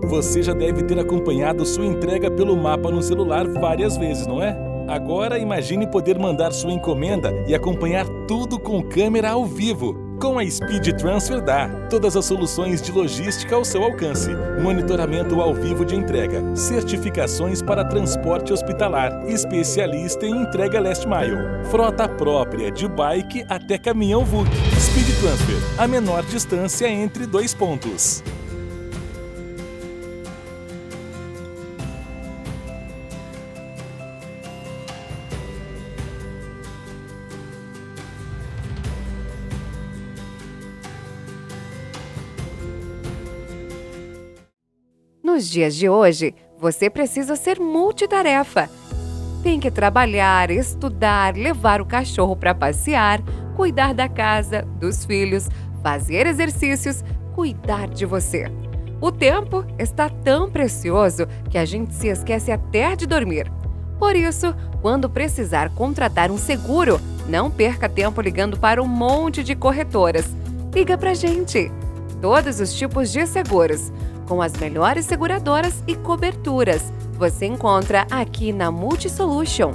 Você já deve ter acompanhado sua entrega pelo mapa no celular várias vezes, não é? Agora imagine poder mandar sua encomenda e acompanhar tudo com câmera ao vivo. Com a Speed Transfer dá todas as soluções de logística ao seu alcance. Monitoramento ao vivo de entrega, certificações para transporte hospitalar, especialista em entrega last mile, frota própria de bike até caminhão VUC. Speed Transfer, a menor distância entre dois pontos. Nos dias de hoje, você precisa ser multitarefa. Tem que trabalhar, estudar, levar o cachorro para passear, cuidar da casa, dos filhos, fazer exercícios, cuidar de você. O tempo está tão precioso que a gente se esquece até de dormir. Por isso, quando precisar contratar um seguro, não perca tempo ligando para um monte de corretoras. Liga pra gente! Todos os tipos de seguros, com as melhores seguradoras e coberturas, você encontra aqui na Multisolution.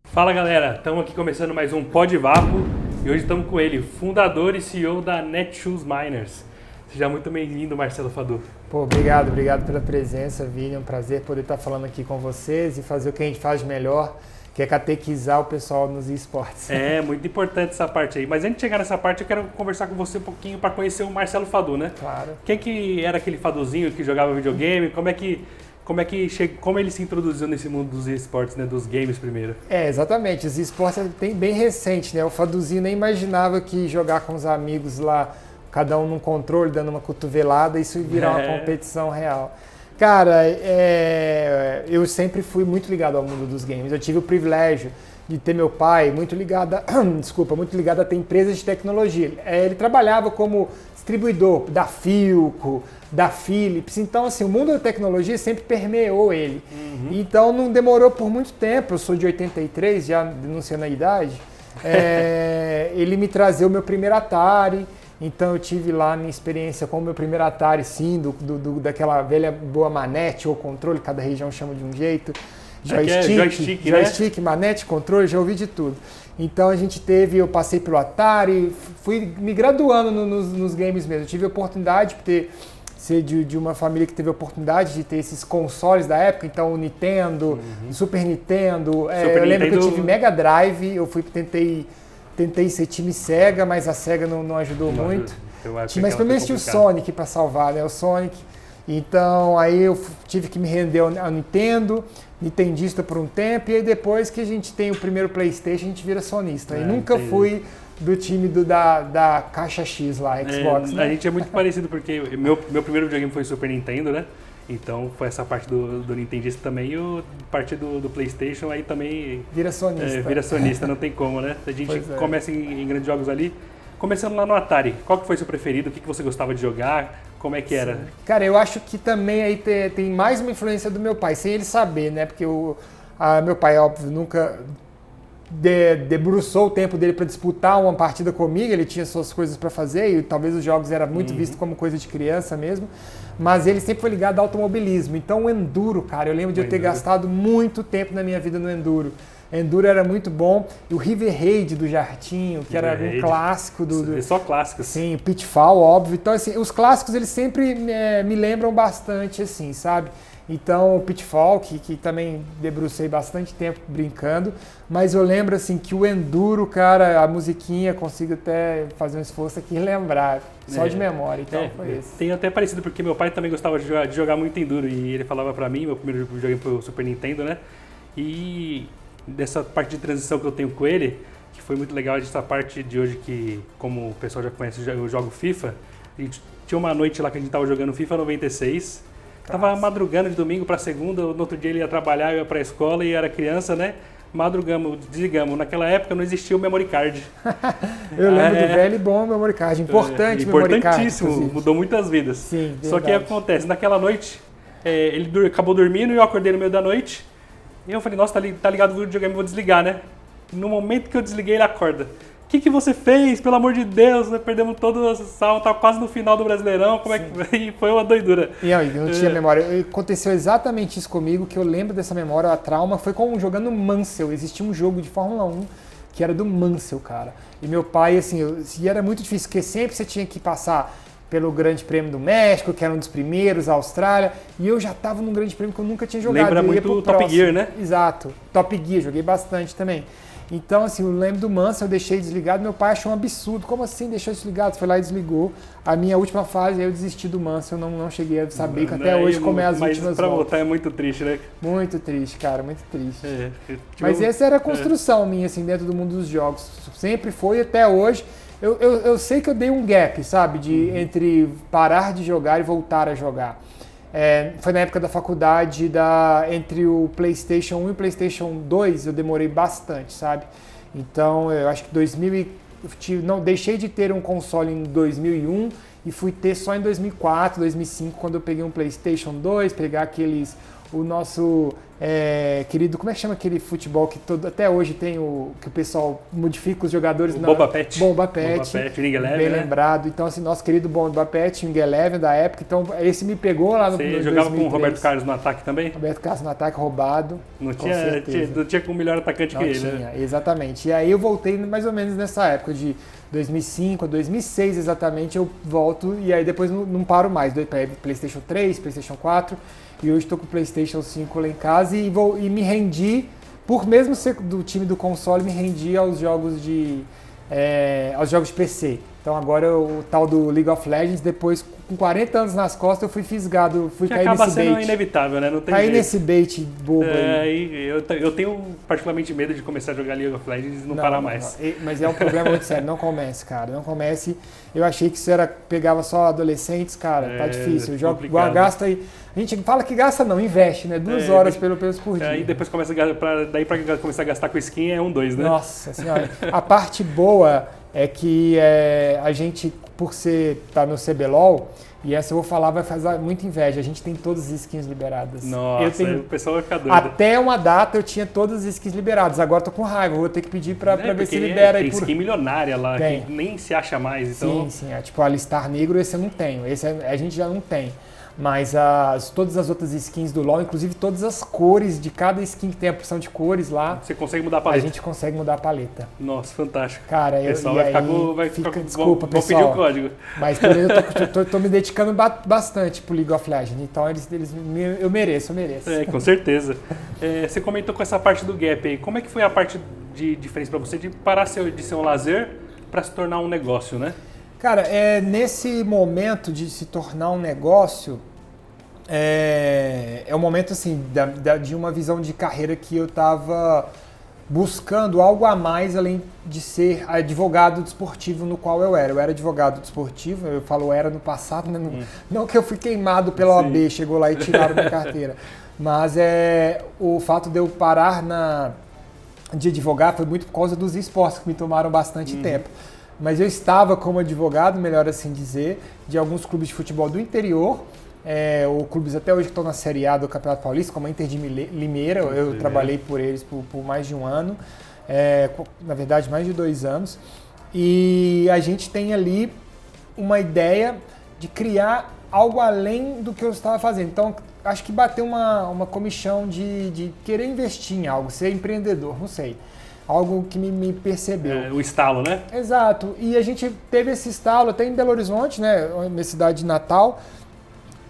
Fala galera, estamos aqui começando mais um Pod Vapo e hoje estamos com ele, fundador e CEO da Netshoes Miners. Seja muito bem-vindo, Marcelo Fadu. Pô, obrigado pela presença, Vini. É um prazer poder estar falando aqui com vocês e fazer o que a gente faz de melhor, que é catequizar o pessoal nos esportes. É, muito importante essa parte aí. Mas antes de chegar nessa parte, eu quero conversar com você um pouquinho para conhecer o Marcelo Fadu, né? Claro. Quem que era aquele Faduzinho que jogava videogame? Como ele se introduziu nesse mundo dos esportes, né? Dos games primeiro? É, exatamente. Os esportes é bem recente, né? O Faduzinho nem imaginava que jogar com os amigos lá, cada um num controle, dando uma cotovelada, isso ia virar uma competição real. Cara, eu sempre fui muito ligado ao mundo dos games. Eu tive o privilégio de ter meu pai muito ligado a ter empresas de tecnologia. Ele trabalhava como distribuidor da Philco, da Philips. Então, assim, o mundo da tecnologia sempre permeou ele. Então, não demorou por muito tempo. Eu sou de 83, já denunciando a idade. Ele me trazia o meu primeiro Atari. Então eu tive lá a minha experiência com o meu primeiro Atari, sim, daquela velha boa manete ou controle, cada região chama de um jeito. Joystick, né? Manete, controle, já ouvi de tudo. Então eu passei pelo Atari, fui me graduando nos games mesmo. Eu tive a oportunidade de ser de uma família que teve a oportunidade de ter esses consoles da época, então o Nintendo, Super Nintendo. Eu lembro que eu tive Mega Drive, tentei ser time Sega, mas a Sega não ajudou muito. Mas pelo menos tinha o Sonic para salvar, né? O Sonic. Então aí eu tive que me render ao Nintendo, nintendista por um tempo, e aí depois que a gente tem o primeiro PlayStation, a gente vira sonista. E nunca fui do time da caixa X lá, Xbox. Né? A gente é muito parecido, porque meu primeiro videogame foi Super Nintendo, né? Então foi essa parte do Nintendista também, e a parte do PlayStation aí também... Vira sonista. Vira sonista, não tem como, né? A gente começa em grandes jogos ali. Começando lá no Atari, qual que foi seu preferido? O que você gostava de jogar? Como é que era? Sim. Cara, eu acho que também aí tem mais uma influência do meu pai, sem ele saber, né? Porque meu pai, óbvio, nunca debruçou o tempo dele para disputar uma partida comigo, ele tinha suas coisas para fazer e talvez os jogos eram muito vistos como coisa de criança mesmo, mas ele sempre foi ligado ao automobilismo. Então o Enduro, cara, eu lembro de eu ter gastado muito tempo na minha vida no Enduro. Enduro era muito bom. E o River Raid do Jartinho, que era um clássico Só clássicos. Sim, o Pitfall, óbvio. Então, assim, os clássicos, eles sempre me lembram bastante, assim, sabe? Então, o Pitfall, que também debrucei bastante tempo brincando. Mas eu lembro, assim, que o Enduro, cara, a musiquinha, consigo até fazer um esforço aqui e lembrar. Só de memória, então foi esse. Tem até parecido, porque meu pai também gostava de jogar muito Enduro. E ele falava pra mim, meu primeiro videogame foi o Super Nintendo, né? E dessa parte de transição que eu tenho com ele, que foi muito legal, essa parte de hoje que, como o pessoal já conhece, eu jogo FIFA. A gente tinha uma noite lá que a gente tava jogando FIFA 96. Tava madrugando de domingo para segunda, no outro dia ele ia trabalhar, eu ia pra escola e era criança, né? Madrugamos, desligamos. Naquela época não existia o memory card. Eu lembro do velho e bom memory card. Importantíssimo, memory card, mudou muitas vidas. Sim, só que acontece, naquela noite Ele acabou dormindo e eu acordei no meio da noite. E eu falei, nossa, tá ligado o videogame, vou desligar, né? No momento que eu desliguei, ele acorda. O que você fez? Pelo amor de Deus, né? Perdemos todo o salão, tá quase no final do Brasileirão, como é que foi? Foi uma doidura. E eu não tinha memória. Aconteceu exatamente isso comigo, que eu lembro dessa memória, a trauma, foi jogando Mansell. Existia um jogo de Fórmula 1 que era do Mansell, cara. E meu pai, assim, e era muito difícil, porque sempre você tinha que passar pelo Grande Prêmio do México, que era um dos primeiros, a Austrália, e eu já tava num Grande Prêmio que eu nunca tinha jogado. Lembra muito o Top Gear, né? Exato, Top Gear, joguei bastante também. Então, assim, eu lembro do Mansell, eu deixei desligado, meu pai achou um absurdo. Como assim deixou desligado? Foi lá e desligou. A minha última fase, aí eu desisti do Mansell, não cheguei a saber até hoje como é as últimas voltas. Mas pra voltar é muito triste, né? Muito triste, cara, muito triste. Mas essa era a construção minha, assim, dentro do mundo dos jogos. Sempre foi até hoje. Eu sei que eu dei um gap, sabe, entre parar de jogar e voltar a jogar. Foi na época da faculdade, entre o PlayStation 1 e o PlayStation 2, eu demorei bastante, sabe? Então, eu acho que deixei de ter um console em 2001 e fui ter só em 2004, 2005, quando eu peguei um PlayStation 2, pegar o nosso querido, como é que chama aquele futebol que até hoje tem que o pessoal modifica os jogadores? Bomba Pet. Bomba Pet, Wing Eleven, bem né? lembrado. Então, assim, nosso querido Bomba Pet, Wing Eleven da época, então esse me pegou lá no Você jogava 2003. com o Roberto Carlos no ataque também? Roberto Carlos no ataque roubado. Não tinha como melhor atacante que ele, né? Exatamente. E aí eu voltei mais ou menos nessa época de 2005 a 2006 exatamente, eu volto e aí depois não paro mais. PlayStation 3, PlayStation 4 e hoje estou com o PlayStation 5 lá em casa e me rendi, por mesmo ser do time do console, me rendi aos jogos de PC. Então agora o tal do League of Legends, depois com 40 anos nas costas, eu fui fisgado, fui cair nesse bait. Acaba sendo inevitável, né? Não tem jeito. Nesse bait bobo aí. Eu tenho particularmente medo de começar a jogar League of Legends e não parar mais. Mas é um problema muito sério, não comece, cara, não comece. Eu achei que isso pegava só adolescentes, cara, tá difícil. Gasta aí. A gente fala que gasta não, investe, né? 2 horas pelo menos por dia. Aí depois começa pra começar a gastar com skin é 2, né? Nossa senhora. A parte boa é que a gente, por tá no CBLOL, e essa eu vou falar, vai fazer muita inveja. A gente tem todas as skins liberadas. Nossa, o pessoal vai ficar doido. Até uma data eu tinha todas as skins liberadas. Agora eu tô com raiva, vou ter que pedir pra ver se libera aí. Tem skin milionária lá, que nem se acha mais. Então... Sim. Tipo, Alistar Negro, esse eu não tenho. Esse a gente já não tem. Mas todas as outras skins do LoL, inclusive todas as cores de cada skin que tem a opção de cores lá. Você consegue mudar a paleta? A gente consegue mudar a paleta. Nossa, fantástico. Cara, o pessoal vai ficar desculpa, vou pedir o código. Mas também eu tô me dedicando bastante pro League of Legends. Então eu mereço. Com certeza. Você comentou com essa parte do gap aí. Como é que foi a parte de diferença para você de parar de ser um lazer para se tornar um negócio, né? Cara, nesse momento de se tornar um negócio, é um momento assim de uma visão de carreira que eu estava buscando algo a mais além de ser advogado desportivo no qual eu era. Eu era advogado desportivo, eu falo era no passado, né? Não que eu fui queimado pela OAB, chegou lá e tiraram minha carteira. Mas o fato de eu parar de advogar foi muito por causa dos esportes que me tomaram bastante tempo. Mas eu estava como advogado, melhor assim dizer, de alguns clubes de futebol do interior, ou clubes até hoje que estão na Série A do Campeonato Paulista, como a Inter de Limeira, eu trabalhei por eles por mais de um ano, na verdade mais de 2 anos, e a gente tem ali uma ideia de criar algo além do que eu estava fazendo. Então, acho que bateu uma comichão de querer investir em algo, ser empreendedor, não sei. Algo que me percebeu. O estalo, né? Exato. E a gente teve esse estalo até em Belo Horizonte, né? Minha cidade de Natal,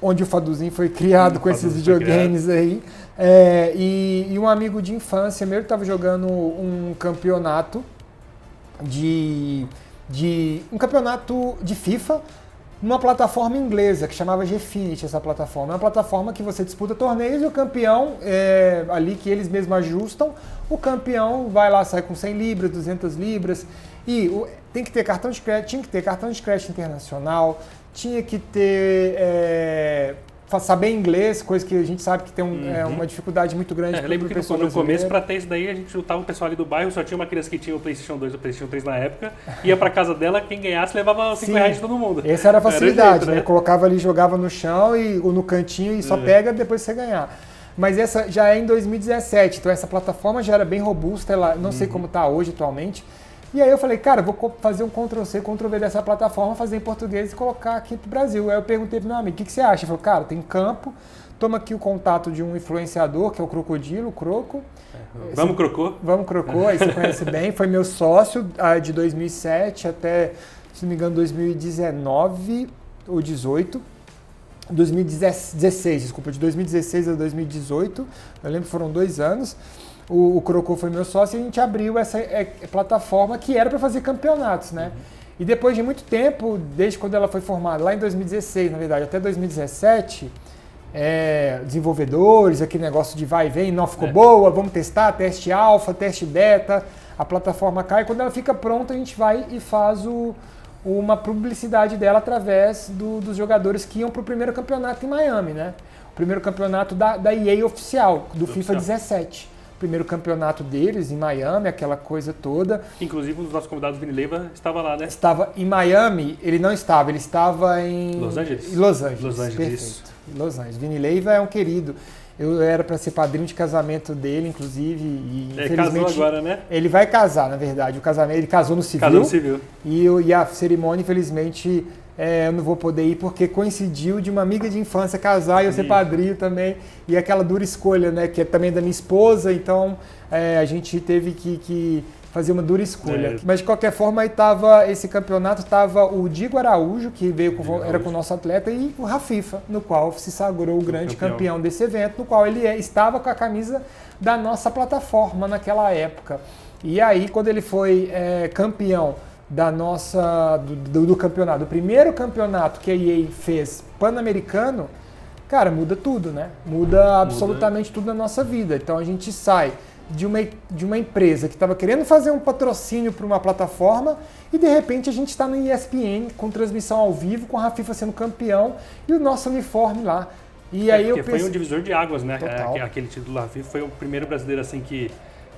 onde o Faduzinho foi criado com esses videogames aí. E um amigo de infância meu estava jogando um campeonato um campeonato de FIFA numa plataforma inglesa que chamava Gfinity, essa plataforma. É uma plataforma que você disputa torneios e o campeão, ali que eles mesmos ajustam, o campeão vai lá, sai com 100 libras, 200 libras, e tem que ter cartão de crédito, tinha que ter cartão de crédito internacional, tinha que ter saber inglês, coisa que a gente sabe que tem uma dificuldade muito grande. Eu lembro que no começo, para ter isso daí, a gente juntava o pessoal ali do bairro, só tinha uma criança que tinha o PlayStation 2 e o PlayStation 3 na época, ia pra casa dela, quem ganhasse levava 5 reais de todo mundo. Essa era a facilidade, jeito, né? Colocava ali, jogava no chão ou no cantinho e só pega depois você ganhar. Mas essa já é em 2017, então essa plataforma já era bem robusta, ela não sei como está hoje atualmente. E aí eu falei, cara, vou fazer um Ctrl+C, Ctrl+V dessa plataforma, fazer em português e colocar aqui pro Brasil. Aí eu perguntei pro meu amigo, o que você acha? Ele falou, cara, tem campo, toma aqui o contato de um influenciador, que é o Crocodilo, o Croco. Vamos Crocô? Vamos Crocô, aí você conhece bem, foi meu sócio de 2007 até, se não me engano, 2019 ou 18. 2016, desculpa, de 2016 a 2018, eu lembro que foram 2 anos. O Crocô foi meu sócio e a gente abriu essa plataforma que era para fazer campeonatos, né? E depois de muito tempo, desde quando ela foi formada, lá em 2016, na verdade, até 2017, desenvolvedores, aquele negócio de vai e vem, não ficou boa, vamos testar, teste alfa, teste beta, a plataforma cai. Quando ela fica pronta, a gente vai e faz uma publicidade dela através dos jogadores que iam para o primeiro campeonato em Miami, né? O primeiro campeonato da EA oficial, do FIFA 17. Primeiro campeonato deles em Miami, aquela coisa toda. Inclusive, um dos nossos convidados, Vini Leiva, estava lá, né? Estava em Miami, ele estava em... Los Angeles? Los Angeles, Los Angeles, perfeito. isso. Los Angeles. Vini Leiva é um querido. Eu era para ser padrinho de casamento dele, inclusive, e infelizmente... Casou agora, né? Ele vai casar, na verdade. O casamento, ele casou no civil. Casou no civil. E a cerimônia, infelizmente... eu não vou poder ir porque coincidiu de uma amiga de infância casar e eu ser padrinho também. E aquela dura escolha, né? Que é também da minha esposa, então a gente teve que fazer uma dura escolha. Mas de qualquer forma, aí esse campeonato tava o Diego Araújo, que era com o nosso atleta, e o Rafifa, no qual se sagrou o grande campeão desse evento, no qual ele estava com a camisa da nossa plataforma naquela época. E aí, quando ele foi campeão do campeonato, o primeiro campeonato que a EA fez pan-americano, cara, muda tudo, né? Muda absolutamente tudo na nossa vida. Então a gente sai de uma empresa que estava querendo fazer um patrocínio para uma plataforma e de repente a gente está no ESPN com transmissão ao vivo, com a FIFA sendo campeão e o nosso uniforme lá. E aí foi um divisor de águas, né? Total. Aquele título da FIFA foi o primeiro brasileiro assim que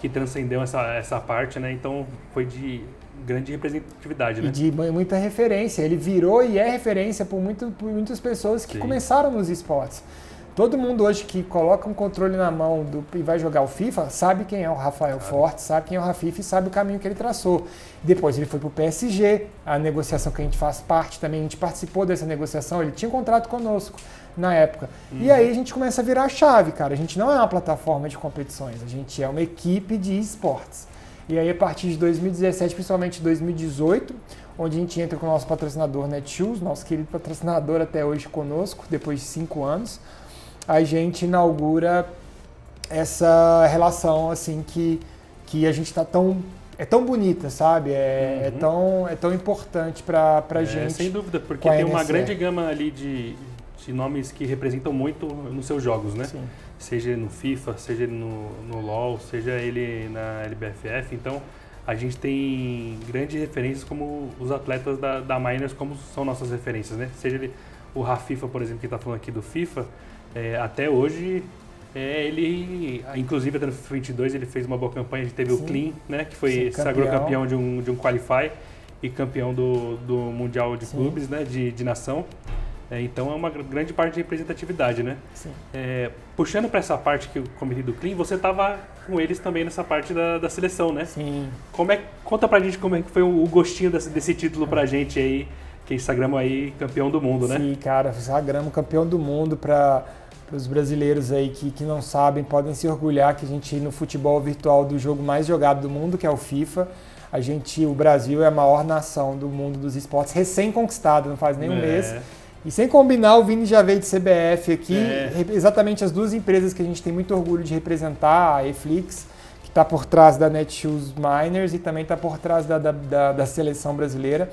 transcendeu essa parte, né? Então foi de grande representatividade, né? E de muita referência. Ele virou e é referência por muitas pessoas que começaram nos esportes. Todo mundo hoje que coloca um controle na mão e vai jogar o FIFA sabe quem é o Rafael Forte, sabe quem é o Rafifa e sabe o caminho que ele traçou. Depois ele foi para o PSG, a negociação que a gente faz parte também, a gente participou dessa negociação, ele tinha um contrato conosco na época. E aí a gente começa a virar a chave, cara. A gente não é uma plataforma de competições, a gente é uma equipe de esportes. E aí, a partir de 2017, principalmente 2018, onde a gente entra com o nosso patrocinador Netshoes, nosso querido patrocinador até hoje conosco, depois de 5 anos, a gente inaugura essa relação assim que a gente está tão bonita, sabe? É tão importante para a gente. Sem dúvida, porque tem uma grande gama ali de nomes que representam muito nos seus jogos, né? Sim. Seja no FIFA, seja no LoL, seja ele na LBFF. Então, a gente tem grandes referências como os atletas da Miners, como são nossas referências, né? Seja o Rafifa, por exemplo, que está falando aqui do FIFA, até hoje, ele, inclusive até no FIFA 22, ele fez uma boa campanha. A gente teve o Clean, né? Que foi sagrou campeão de um Qualify e campeão do Mundial de Clubes, né? De nação. Então é uma grande parte de representatividade, né? Sim. Puxando para essa parte que eu comentei do Clean, você estava com eles também nessa parte da seleção, né? Sim. Conta pra gente como é que foi o gostinho desse título pra gente aí, que sagramos aí campeão do mundo, né? Sim, cara, sagramos campeão do mundo para os brasileiros aí que não sabem, podem se orgulhar que a gente no futebol virtual do jogo mais jogado do mundo, que é o FIFA, o Brasil é a maior nação do mundo dos esportes, recém-conquistado, não faz nem um mês. E sem combinar, o Vini já veio de CBF aqui, exatamente as duas empresas que a gente tem muito orgulho de representar, a eFlix, que está por trás da Netshoes Miners e também está por trás da seleção brasileira.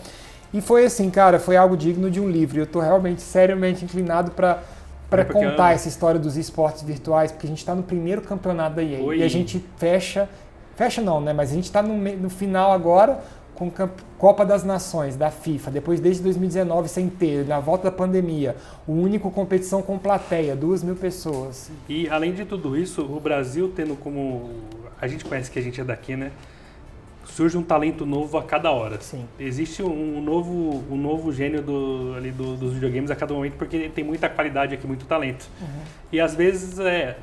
E foi assim, cara, foi algo digno de um livro. Eu estou realmente, seriamente inclinado para contar essa história dos esportes virtuais, porque a gente está no primeiro campeonato da EA. E a gente fecha não, né? Mas a gente está no final agora, com Copa das Nações, da FIFA, depois desde 2019 sem ter, na volta da pandemia, o único competição com plateia, 2.000 pessoas. E além de tudo isso, o Brasil tendo como... A gente conhece que a gente é daqui, né? Surge um talento novo a cada hora. Sim. Existe um novo gênio dos videogames a cada momento, porque tem muita qualidade aqui, muito talento. E às vezes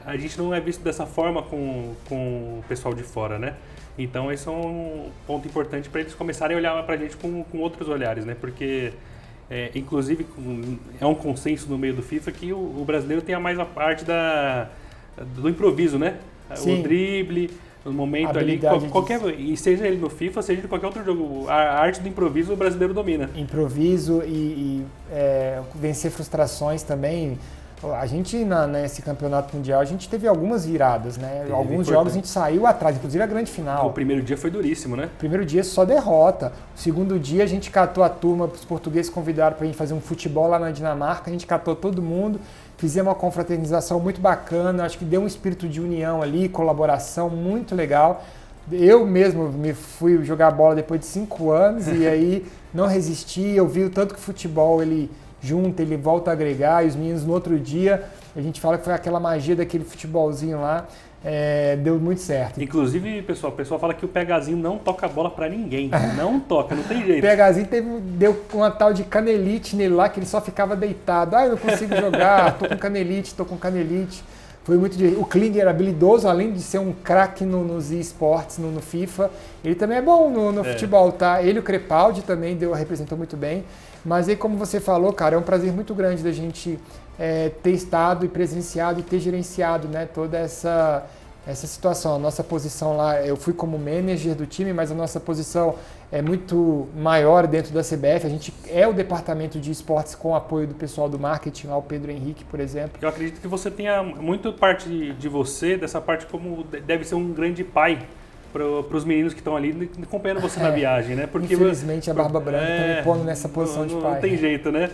a gente não é visto dessa forma com o pessoal de fora, né? Então esse é um ponto importante para eles começarem a olhar para a gente com outros olhares, né? Porque, inclusive, é um consenso no meio do FIFA que o brasileiro tem mais a parte do improviso, né? Sim. O drible... No momento ali, e seja ele no FIFA, seja em qualquer outro jogo, a arte do improviso o brasileiro domina. Improviso e vencer frustrações também. A gente, nesse campeonato mundial, a gente teve algumas viradas, né? Alguns jogos a gente saiu atrás, inclusive a grande final. O primeiro dia foi duríssimo, né? O primeiro dia só derrota. O segundo dia a gente catou a turma, os portugueses convidaram pra gente fazer um futebol lá na Dinamarca, a gente catou todo mundo. Fizemos uma confraternização muito bacana, acho que deu um espírito de união ali, colaboração muito legal. Eu mesmo me fui jogar bola depois de 5 anos e aí não resisti, eu vi o tanto que o futebol ele junta, ele volta a agregar e os meninos no outro dia, a gente fala que foi aquela magia daquele futebolzinho lá, deu muito certo. Inclusive, o pessoal fala que o Pegazinho não toca a bola pra ninguém, não toca, não tem jeito. O Pegazinho deu uma tal de canelite nele lá, que ele só ficava deitado. Eu não consigo jogar, tô com canelite. Foi muito difícil. O Klinger era habilidoso, além de ser um craque nos eSports, no FIFA. Ele também é bom no futebol, tá? Ele e o Crepaldi também representou muito bem. Mas aí, como você falou, cara, é um prazer muito grande da gente ter estado e presenciado e ter gerenciado, né, toda essa situação. A nossa posição lá, eu fui como manager do time, mas a nossa posição é muito maior dentro da CBF. A gente é o departamento de esportes com o apoio do pessoal do marketing, lá o Pedro Henrique, por exemplo. Eu acredito que você tenha muito parte de você, dessa parte como deve ser um grande pai para os meninos que estão ali acompanhando você na viagem, né? Porque infelizmente a Barba Branca está me pondo nessa posição de pai. Não tem jeito, né?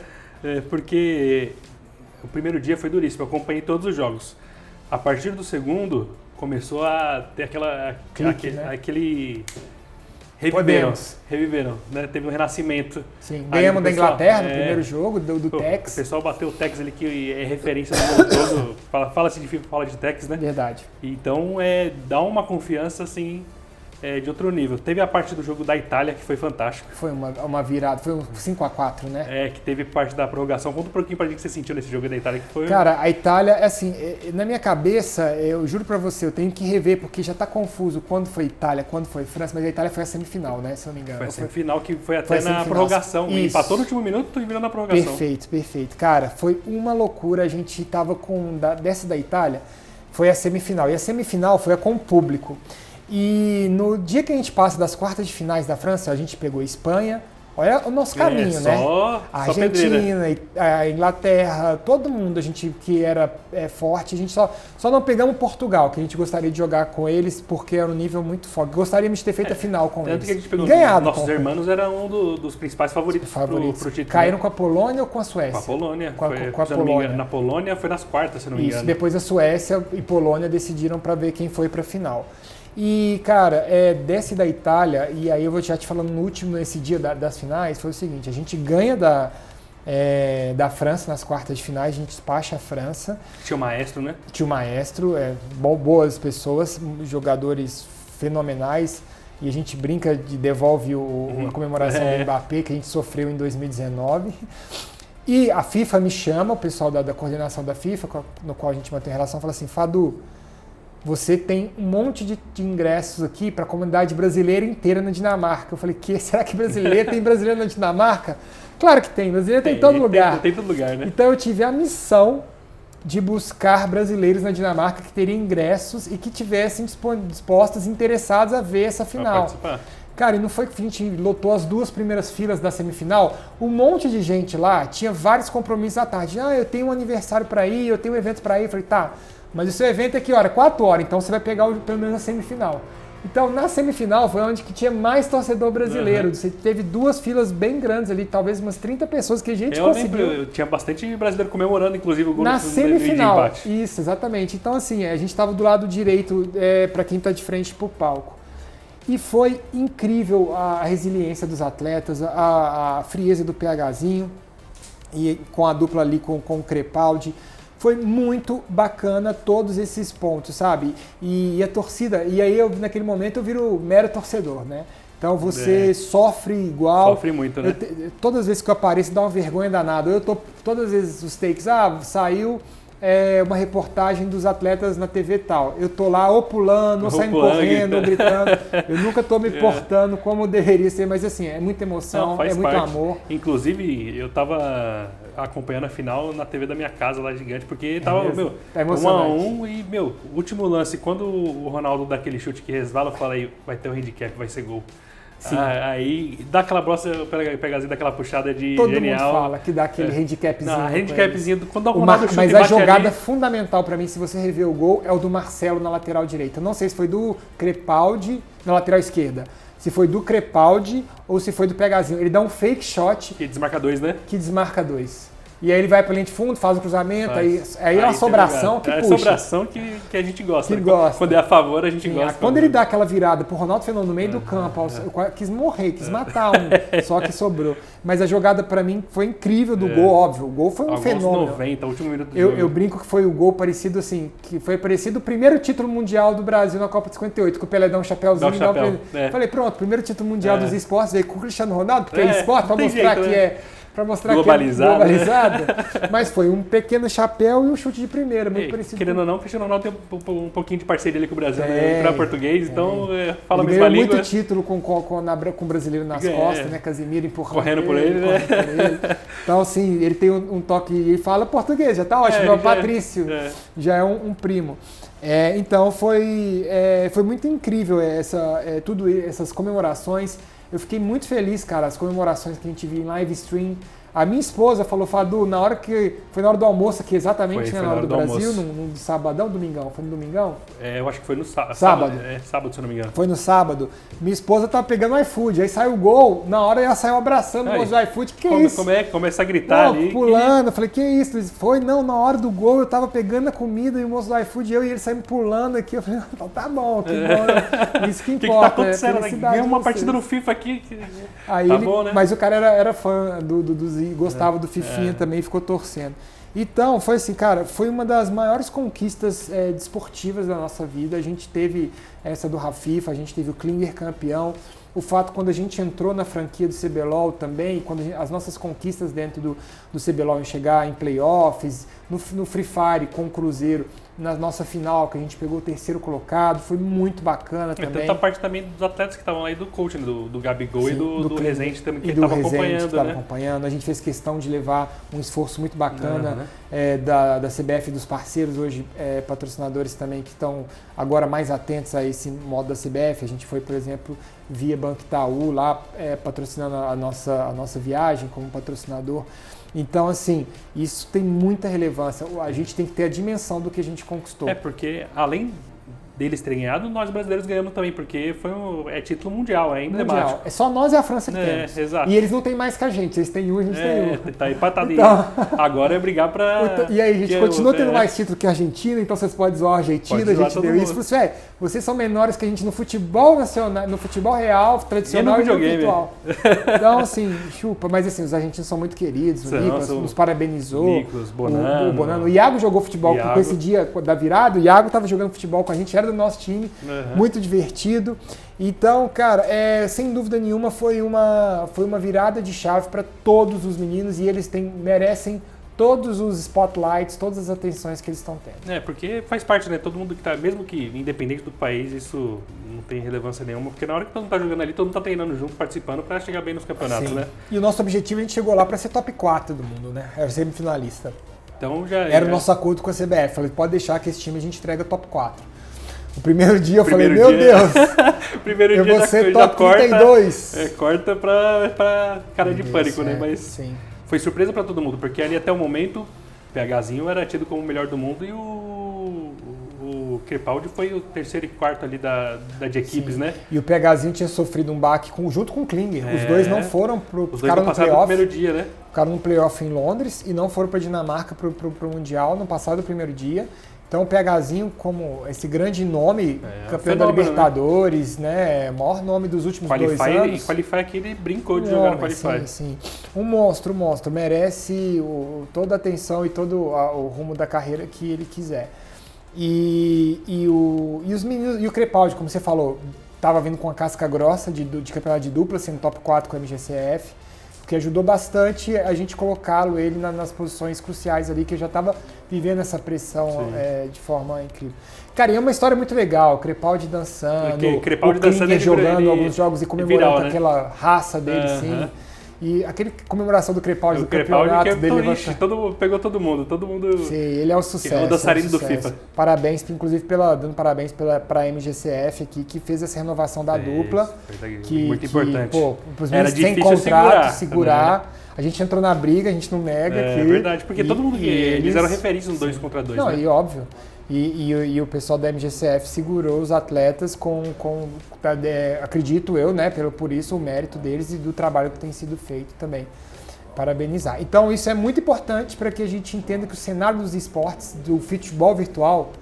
Porque o primeiro dia foi duríssimo, eu acompanhei todos os jogos. A partir do segundo, começou a ter aquele reviveram, né? Teve um renascimento. Sim, ganhamos da Inglaterra no primeiro jogo, do Tex. O pessoal bateu o Tex ali, que é referência do mundo todo. Fala-se de FIFA, fala de Tex, né? Verdade. Então, dá uma confiança, assim, de outro nível. Teve a parte do jogo da Itália, que foi fantástico. Foi uma virada, foi um 5-4, né? Que teve parte da prorrogação. Conta um pouquinho pra gente o que você sentiu nesse jogo da Itália. Que foi... Cara, a Itália, assim, na minha cabeça, eu juro pra você, eu tenho que rever, porque já tá confuso quando foi Itália, quando foi França, mas a Itália foi a semifinal, né, se eu não me engano. Foi a semifinal, que foi até na prorrogação. Isso. Empatou no último minuto e virou na prorrogação. Perfeito. Cara, foi uma loucura. A gente tava dessa da Itália, foi a semifinal. E a semifinal foi com o público. E no dia que a gente passa das quartas de finais da França, a gente pegou a Espanha, olha o nosso caminho, né? A Argentina, a Inglaterra, todo mundo a gente que era forte, a gente só não pegamos Portugal, que a gente gostaria de jogar com eles, porque era um nível muito forte. Gostaríamos de ter feito a final com eles. Tanto que a gente pegou ganhado nossos irmãos, era um dos principais favoritos pro título. Caíram com a Polônia ou com a Suécia? Com a Polônia. Com a Polônia. Na Polônia foi nas quartas, se não me engano. Isso, depois a Suécia e Polônia decidiram para ver quem foi para a final. E, cara, desce da Itália, e aí eu vou já te falando nesse dia das finais, foi o seguinte, a gente ganha da França nas quartas de finais, a gente despacha a França. Tinha o maestro, né? Tinha o maestro, boas pessoas, jogadores fenomenais, e a gente brinca de devolve a comemoração do Mbappé, que a gente sofreu em 2019. E a FIFA me chama, o pessoal da coordenação da FIFA, no qual a gente mantém relação, fala assim, Fadu, você tem um monte de ingressos aqui para a comunidade brasileira inteira na Dinamarca. Eu falei, será que brasileiro tem brasileiro na Dinamarca? Claro que tem, brasileiro tem em todo lugar. Tem todo lugar, né? Então eu tive a missão de buscar brasileiros na Dinamarca que teriam ingressos e que tivessem dispostos, interessados a ver essa final. Cara, e não foi que a gente lotou as 2 primeiras filas da semifinal? Um monte de gente lá tinha vários compromissos à tarde. Eu tenho um aniversário para ir, eu tenho um evento para ir. Eu falei, tá, mas o seu evento é que hora? 4 horas, então você vai pegar pelo menos a semifinal. Então, na semifinal foi onde que tinha mais torcedor brasileiro. Você teve 2 filas bem grandes ali, talvez umas 30 pessoas que a gente conseguiu. Eu tinha bastante brasileiro comemorando, inclusive, o gol na semifinal. De empate. Isso, exatamente. Então, assim, a gente estava do lado direito para quem está de frente pro palco. E foi incrível a resiliência dos atletas, a frieza do PHzinho, e com a dupla ali com o Crepaldi. Foi muito bacana todos esses pontos, sabe? E a torcida, e aí naquele momento eu viro mero torcedor, né? Então você sofre igual. Sofre muito, né? Todas as vezes que eu apareço dá uma vergonha danada. Todas as vezes os takes, saiu uma reportagem dos atletas na TV tal. Eu tô lá ou pulando, ou saindo correndo, ou gritando. Eu nunca tô me portando como deveria ser, mas assim, é muita emoção, é muito amor. Inclusive, eu tava acompanhando a final na TV da minha casa lá gigante, porque tava, tá emocionante. 1-1 e, último lance, quando o Ronaldo dá aquele chute que resvala, eu falei, vai ter um handicap, vai ser gol. Aí dá aquela broça, pegazinha daquela puxada de todo genial. Todo mundo fala que dá aquele handicapzinho. Não, handicapzinho, quando o Ronaldo chute, mas a jogada fundamental pra mim, se você rever o gol, é o do Marcelo na lateral direita. Não sei se foi do Crepaldi na lateral esquerda. Se foi do Crepaldi ou se foi do Pegazinho. Ele dá um fake shot. Que desmarca 2, né? Que desmarca 2. E aí ele vai pra linha de fundo, faz o cruzamento, aí é uma sobração que puxa. É a sobração que a gente gosta. Que gosta. Quando é a favor, a gente gosta. Quando ele dá aquela virada pro Ronaldo Fenômeno no meio do campo, eu quis morrer, quis matar só que sobrou. Mas a jogada pra mim foi incrível do gol, óbvio. O gol foi um fenômeno. 90, último minuto do jogo. Eu brinco que foi o gol parecido assim, que foi parecido o primeiro título mundial do Brasil na Copa de 58, que o Pelé dá um chapéuzinho. Falei, pronto, primeiro título mundial dos esportes veio com o Cristiano Ronaldo, porque é esporte, pra mostrar que é... Para mostrar globalizado, que é globalizado, mas foi um pequeno chapéu e um chute de primeira, muito parecido. Querendo ou não, o Cristiano Ronaldo tem um pouquinho de parceria ali com o Brasil, né? Ele português, então fala a mesma língua. Ele ganhou muito título com o brasileiro nas costas, né? Casimiro empurrando correndo por ele, né? Então, assim, ele tem um toque e fala português, já tá ótimo, é o Patrício, já é um primo. Então, foi muito incrível tudo essas comemorações. Eu fiquei muito feliz, cara, as comemorações que a gente viu em live stream. A minha esposa falou, Fadu, foi na hora do almoço aqui, exatamente, né, na hora do Brasil, no sabadão, domingão? Foi no domingão? Eu acho que foi no sábado. Sábado, se eu não me engano. Foi no sábado. Minha esposa tava pegando o iFood, aí saiu o gol, na hora ela saiu abraçando o moço do iFood, que isso? Começa a gritar ali. Pulando, eu falei, que isso? Na hora do gol eu tava pegando a comida e o moço do iFood, eu e ele saímos pulando aqui, eu falei, tá bom, que bom, isso que importa. O que tá acontecendo? Ganhou uma partida no FIFA aqui. Aí tá bom, né? Mas o cara era fã dos gostava do Fifinha também, ficou torcendo. Então, foi assim, cara, foi uma das maiores conquistas desportivas da nossa vida. A gente teve essa do Rafifa, a gente teve o Klinger campeão. O fato, quando a gente entrou na franquia do CBLOL também, as nossas conquistas dentro do CBLOL em chegar em playoffs, no Free Fire com o Cruzeiro, na nossa final, que a gente pegou o 3º colocado, foi muito bacana também. Tanta parte também dos atletas que estavam lá, e do coach, né? do Gabigol. Sim, e do Rezende também, que ele estava acompanhando. A gente fez questão de levar um esforço muito bacana da CBF e dos parceiros, hoje patrocinadores também, que estão agora mais atentos a esse modo da CBF. A gente foi, por exemplo, via Banco Itaú, lá patrocinando a nossa viagem como patrocinador. Então, assim, isso tem muita relevância. A gente tem que ter a dimensão do que a gente conquistou. Porque além deles terem ganhado, nós brasileiros ganhamos também, porque foi título mundial, é emblemático. É só nós e a França que temos. Exato. E eles não têm mais que a gente, eles têm um, a gente tem um. Tá empatado. Então, agora é brigar pra... E aí, a gente continua tendo mais título que a Argentina, então vocês podem zoar a Argentina, a gente deu isso. Vocês são menores que a gente no futebol nacional, no futebol real, tradicional e no virtual. Então, assim, chupa. Mas assim, os argentinos são muito queridos, o Nicolas nos parabenizou. Nicolas, Bonano. O Iago jogou futebol com esse dia da virada, o Iago estava jogando futebol com a gente, era do nosso time, muito divertido. Então, cara, sem dúvida nenhuma foi uma virada de chave para todos os meninos e eles merecem todos os spotlights, todas as atenções que eles estão tendo. Porque faz parte, né? Todo mundo que tá, mesmo que independente do país, isso não tem relevância nenhuma, porque na hora que todo mundo tá jogando ali, todo mundo tá treinando junto, participando para chegar bem nos campeonatos, né? E o nosso objetivo, a gente chegou lá para ser top 4 do mundo, né? Era semifinalista. Então era o nosso acordo com a CBF. Falei, pode deixar que esse time a gente entrega top 4. O primeiro dia eu falei, meu Deus, eu vou ser top 32. Corta pra cara de pânico, né? Mas sim. Foi surpresa para todo mundo, porque ali até o momento, o PHzinho era tido como o melhor do mundo e o Crepaldi foi o 3º e 4º ali de equipes, né? E o PHzinho tinha sofrido um baque junto com o Klinger. Os dois não foram ficaram no playoff. No primeiro dia, né? Ficaram no playoff em Londres e não foram para Dinamarca pro Mundial no passado, primeiro dia. Então o PHzinho, como esse grande nome, campeão da fenômeno, Libertadores, né? Maior nome dos últimos 2 anos. E Qualify aqui ele brincou de jogar no Qualify. Sim. Um monstro, merece toda a atenção e todo o rumo da carreira que ele quiser. E os meninos, e o Crepaldi, como você falou, estava vindo com a casca grossa de campeonato de dupla, sendo top 4 com o MGCF, que ajudou bastante a gente colocá-lo ele nas posições cruciais ali, que já estava vivendo essa pressão de forma incrível. Cara, e é uma história muito legal, o Crepaldi dançando, Crepaldi o Klinger jogando alguns jogos e comemorando viral, né? aquela raça dele, sim. E aquela comemoração do Crepaldi, do campeonato que dele. pegou todo mundo. Sim, ele é o sucesso. É o dançarino do FIFA. Parabéns, inclusive, dando parabéns para a MGCF aqui, que fez essa renovação da dupla. Muito importante. Os era sem difícil contrato, segurar. Né? A gente entrou na briga, a gente não nega. É verdade, porque todo mundo eles eram referência no 2 contra 2. Não, né? e óbvio. E o pessoal da MGCF segurou os atletas acredito eu, né, por isso o mérito deles e do trabalho que tem sido feito também. Parabenizar. Então isso é muito importante para que a gente entenda que o cenário dos esportes, do futebol virtual,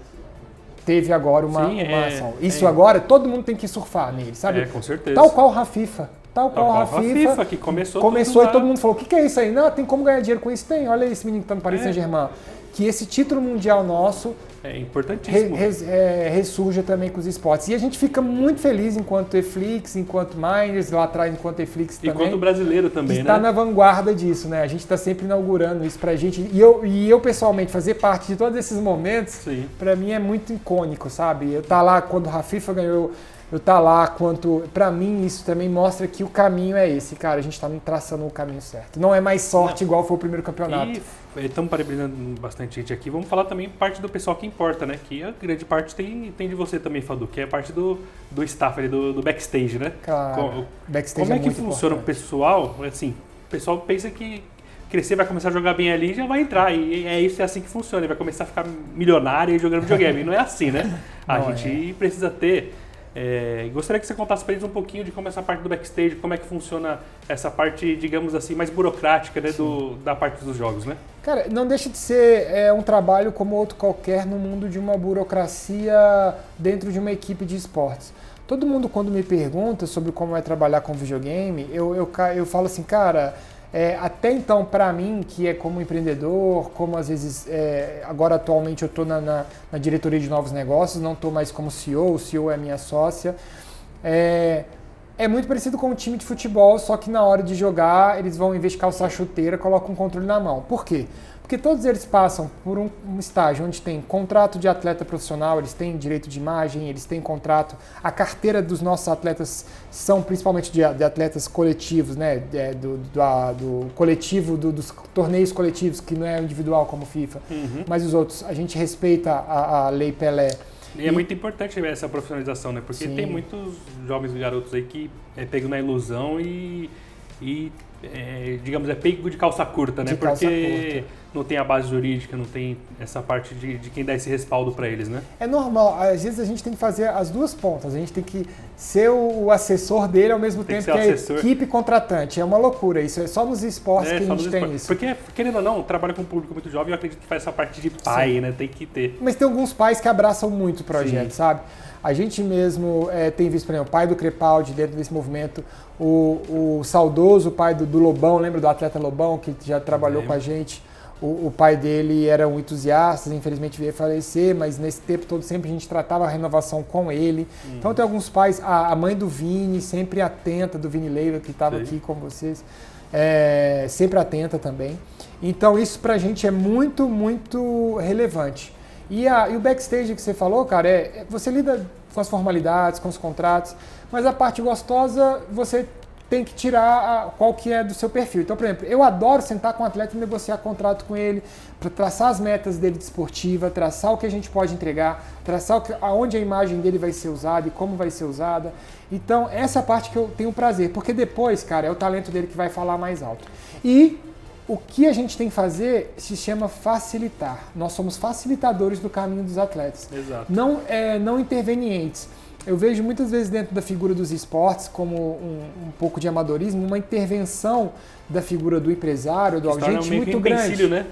teve agora uma ação. Isso agora, todo mundo tem que surfar nele, sabe? Com certeza. Tal qual o Rafifa. Tal qual a FIFA, que começou e todo mundo falou, o que é isso aí? Não, tem como ganhar dinheiro com isso? Tem, olha esse menino que está no Paris Saint-Germain. Que esse título mundial nosso é importantíssimo. Ressurja também com os esportes. E a gente fica muito feliz enquanto Eflix, enquanto Miners, lá atrás enquanto Eflix também. Enquanto brasileiro também, né? Está na vanguarda disso, né? A gente está sempre inaugurando isso pra gente. E eu pessoalmente, fazer parte de todos esses momentos, pra mim é muito icônico, sabe? Eu tá lá quando o Rafifa ganhou, eu tá lá pra mim isso também mostra que o caminho é esse, cara, a gente tá traçando o caminho certo. Não é mais sorte igual foi o primeiro campeonato. E estamos parabenizando bastante gente aqui. Vamos falar também parte do pessoal que importa, né? Que a grande parte tem de você também, Fadu, que é a parte do staff ali, do backstage, né? Claro, backstage como é que funciona importante. o pessoal? Assim, o pessoal pensa que crescer, vai começar a jogar bem ali e já vai entrar. E é assim que funciona, ele vai começar a ficar milionário e jogando videogame. E não é assim, né? A gente precisa ter... gostaria que você contasse para eles um pouquinho de como essa parte do backstage, como é que funciona essa parte, digamos assim, mais burocrática, né, da parte dos jogos, né? Cara, não deixa de ser um trabalho como outro qualquer no mundo de uma burocracia dentro de uma equipe de esportes. Todo mundo, quando me pergunta sobre como é trabalhar com videogame, eu falo assim, cara... até então, para mim, que é como empreendedor, como às vezes, agora atualmente eu estou na diretoria de novos negócios, não estou mais como CEO, o CEO é minha sócia, é muito parecido com um time de futebol, só que na hora de jogar eles vão, em vez de calçar a chuteira, colocam um controle na mão. Por quê? Porque todos eles passam por um estágio onde tem contrato de atleta profissional, eles têm direito de imagem, eles têm contrato. A carteira dos nossos atletas são principalmente de atletas coletivos, né? Do coletivo, dos torneios coletivos, que não é individual como o FIFA. Mas os outros, a gente respeita a Lei Pelé. E é muito importante essa profissionalização, né? Porque tem muitos jovens garotos aí que pegam na ilusão digamos, é pego de calça curta, né? Porque não tem a base jurídica, não tem essa parte de quem dá esse respaldo para eles, né? É normal, às vezes a gente tem que fazer as duas pontas, a gente tem que ser o assessor dele ao mesmo tempo que a equipe contratante. É uma loucura, isso é só nos esportes que a gente tem isso. Porque, querendo ou não, trabalha com um público muito jovem, eu acredito que faz essa parte de pai, né? Tem que ter. Mas tem alguns pais que abraçam muito o projeto, sabe? A gente mesmo tem visto, por exemplo, o pai do Crepaldi dentro desse movimento, o saudoso pai do Lobão, lembra do atleta Lobão, que já trabalhou com a gente? O pai dele era um entusiasta, infelizmente veio falecer, mas nesse tempo todo sempre a gente tratava a renovação com ele. Então tem alguns pais, a mãe do Vini, sempre atenta, do Vini Leiva, que estava aqui com vocês, sempre atenta também. Então isso pra gente é muito, muito relevante. E o backstage que você falou, cara, você lida com as formalidades, com os contratos, mas a parte gostosa você tem que tirar qual que é do seu perfil. Então, por exemplo, eu adoro sentar com o atleta e negociar contrato com ele, para traçar as metas dele de esportiva, traçar o que a gente pode entregar, traçar aonde a imagem dele vai ser usada e como vai ser usada. Então, essa parte que eu tenho prazer, porque depois, cara, é o talento dele que vai falar mais alto. E o que a gente tem que fazer se chama facilitar. Nós somos facilitadores do caminho dos atletas. Exato. Não intervenientes. Eu vejo muitas vezes dentro da figura dos esportes, como um pouco de amadorismo, uma intervenção da figura do empresário, do agente muito grande. Né?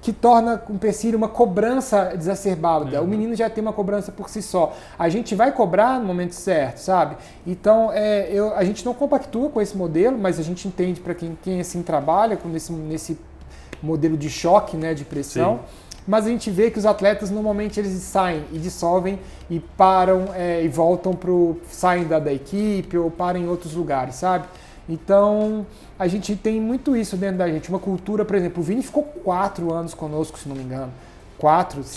que torna um empecilho uma cobrança exacerbada. O menino já tem uma cobrança por si só. A gente vai cobrar no momento certo, sabe? Então, a gente não compactua com esse modelo, mas a gente entende para quem assim trabalha com nesse modelo de choque, né, de pressão. Sim. Mas a gente vê que os atletas normalmente eles saem e dissolvem e param e voltam saem da equipe ou param em outros lugares, sabe? Então, a gente tem muito isso dentro da gente. Uma cultura, por exemplo, o Vini ficou 4 anos conosco, se não me engano.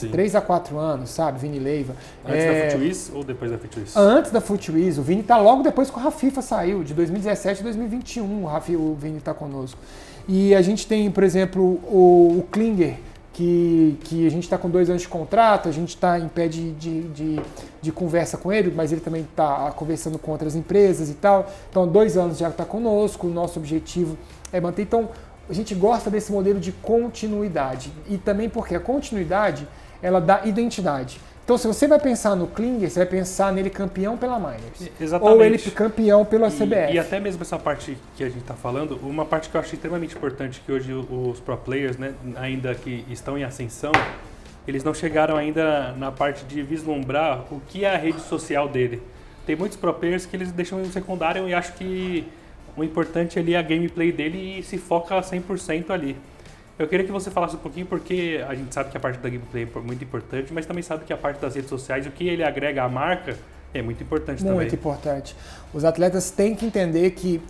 3 a 4 anos, sabe? Vini Leiva. Antes da FutWiz ou depois da FutWiz? Antes da FutWiz. O Vini tá logo depois que o Rafifa saiu, de 2017 a 2021. O Vini tá conosco. E a gente tem, por exemplo, o Klinger, que a gente está com 2 anos de contrato, a gente está em pé de conversa com ele, mas ele também está conversando com outras empresas e tal. Então, 2 anos já está conosco, o nosso objetivo é manter. Então, a gente gosta desse modelo de continuidade. E também porque a continuidade, ela dá identidade. Então, se você vai pensar no Klinger, você vai pensar nele campeão pela Miners. Exatamente. Ou ele campeão pela CBF. E até mesmo essa parte que a gente está falando, uma parte que eu acho extremamente importante, que hoje os pro players, né, ainda que estão em ascensão, eles não chegaram ainda na parte de vislumbrar o que é a rede social dele. Tem muitos pro players que eles deixam em secundário e acham que o importante ali é a gameplay dele e se foca 100% ali. Eu queria que você falasse um pouquinho, porque a gente sabe que a parte da gameplay é muito importante, mas também sabe que a parte das redes sociais, o que ele agrega à marca, é muito importante também. Muito importante. Os atletas têm que entender que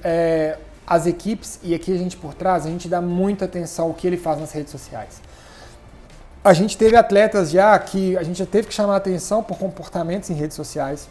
as equipes, e aqui a gente por trás, a gente dá muita atenção ao que ele faz nas redes sociais. A gente teve atletas já que a gente já teve que chamar a atenção por comportamentos em redes sociais,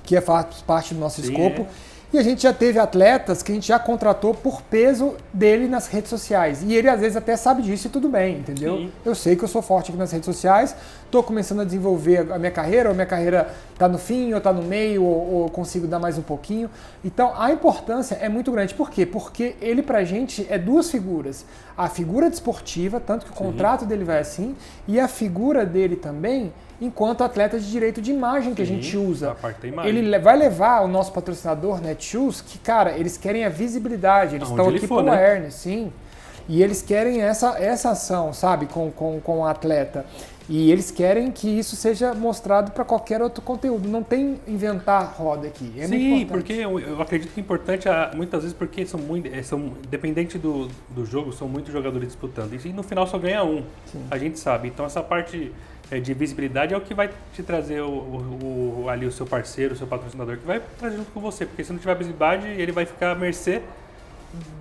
que faz parte do nosso escopo. E a gente já teve atletas que a gente já contratou por peso dele nas redes sociais. E ele às vezes até sabe disso e tudo bem, entendeu? Sim. Eu sei que eu sou forte aqui nas redes sociais, estou começando a desenvolver a minha carreira, ou a minha carreira está no fim, ou está no meio, ou consigo dar mais um pouquinho. Então a importância é muito grande. Por quê? Porque ele pra gente é 2 figuras. A figura desportiva, tanto que o contrato dele vai assim, e a figura dele também enquanto atleta de direito de imagem que a gente usa. A parte da imagem. Ele vai levar o nosso patrocinador, Netshoes, que, cara, eles querem a visibilidade, eles estão aqui pelo awareness, sim. E eles querem essa ação, sabe, com o atleta. E eles querem que isso seja mostrado para qualquer outro conteúdo. Não tem inventar roda aqui. É sim, porque eu acredito que é importante, muitas vezes, porque dependente do jogo, são muitos jogadores disputando. E no final só ganha um. Sim. A gente sabe. Então essa parte de visibilidade é o que vai te trazer ali o seu parceiro, o seu patrocinador, que vai trazer junto com você. Porque se não tiver visibilidade, ele vai ficar à mercê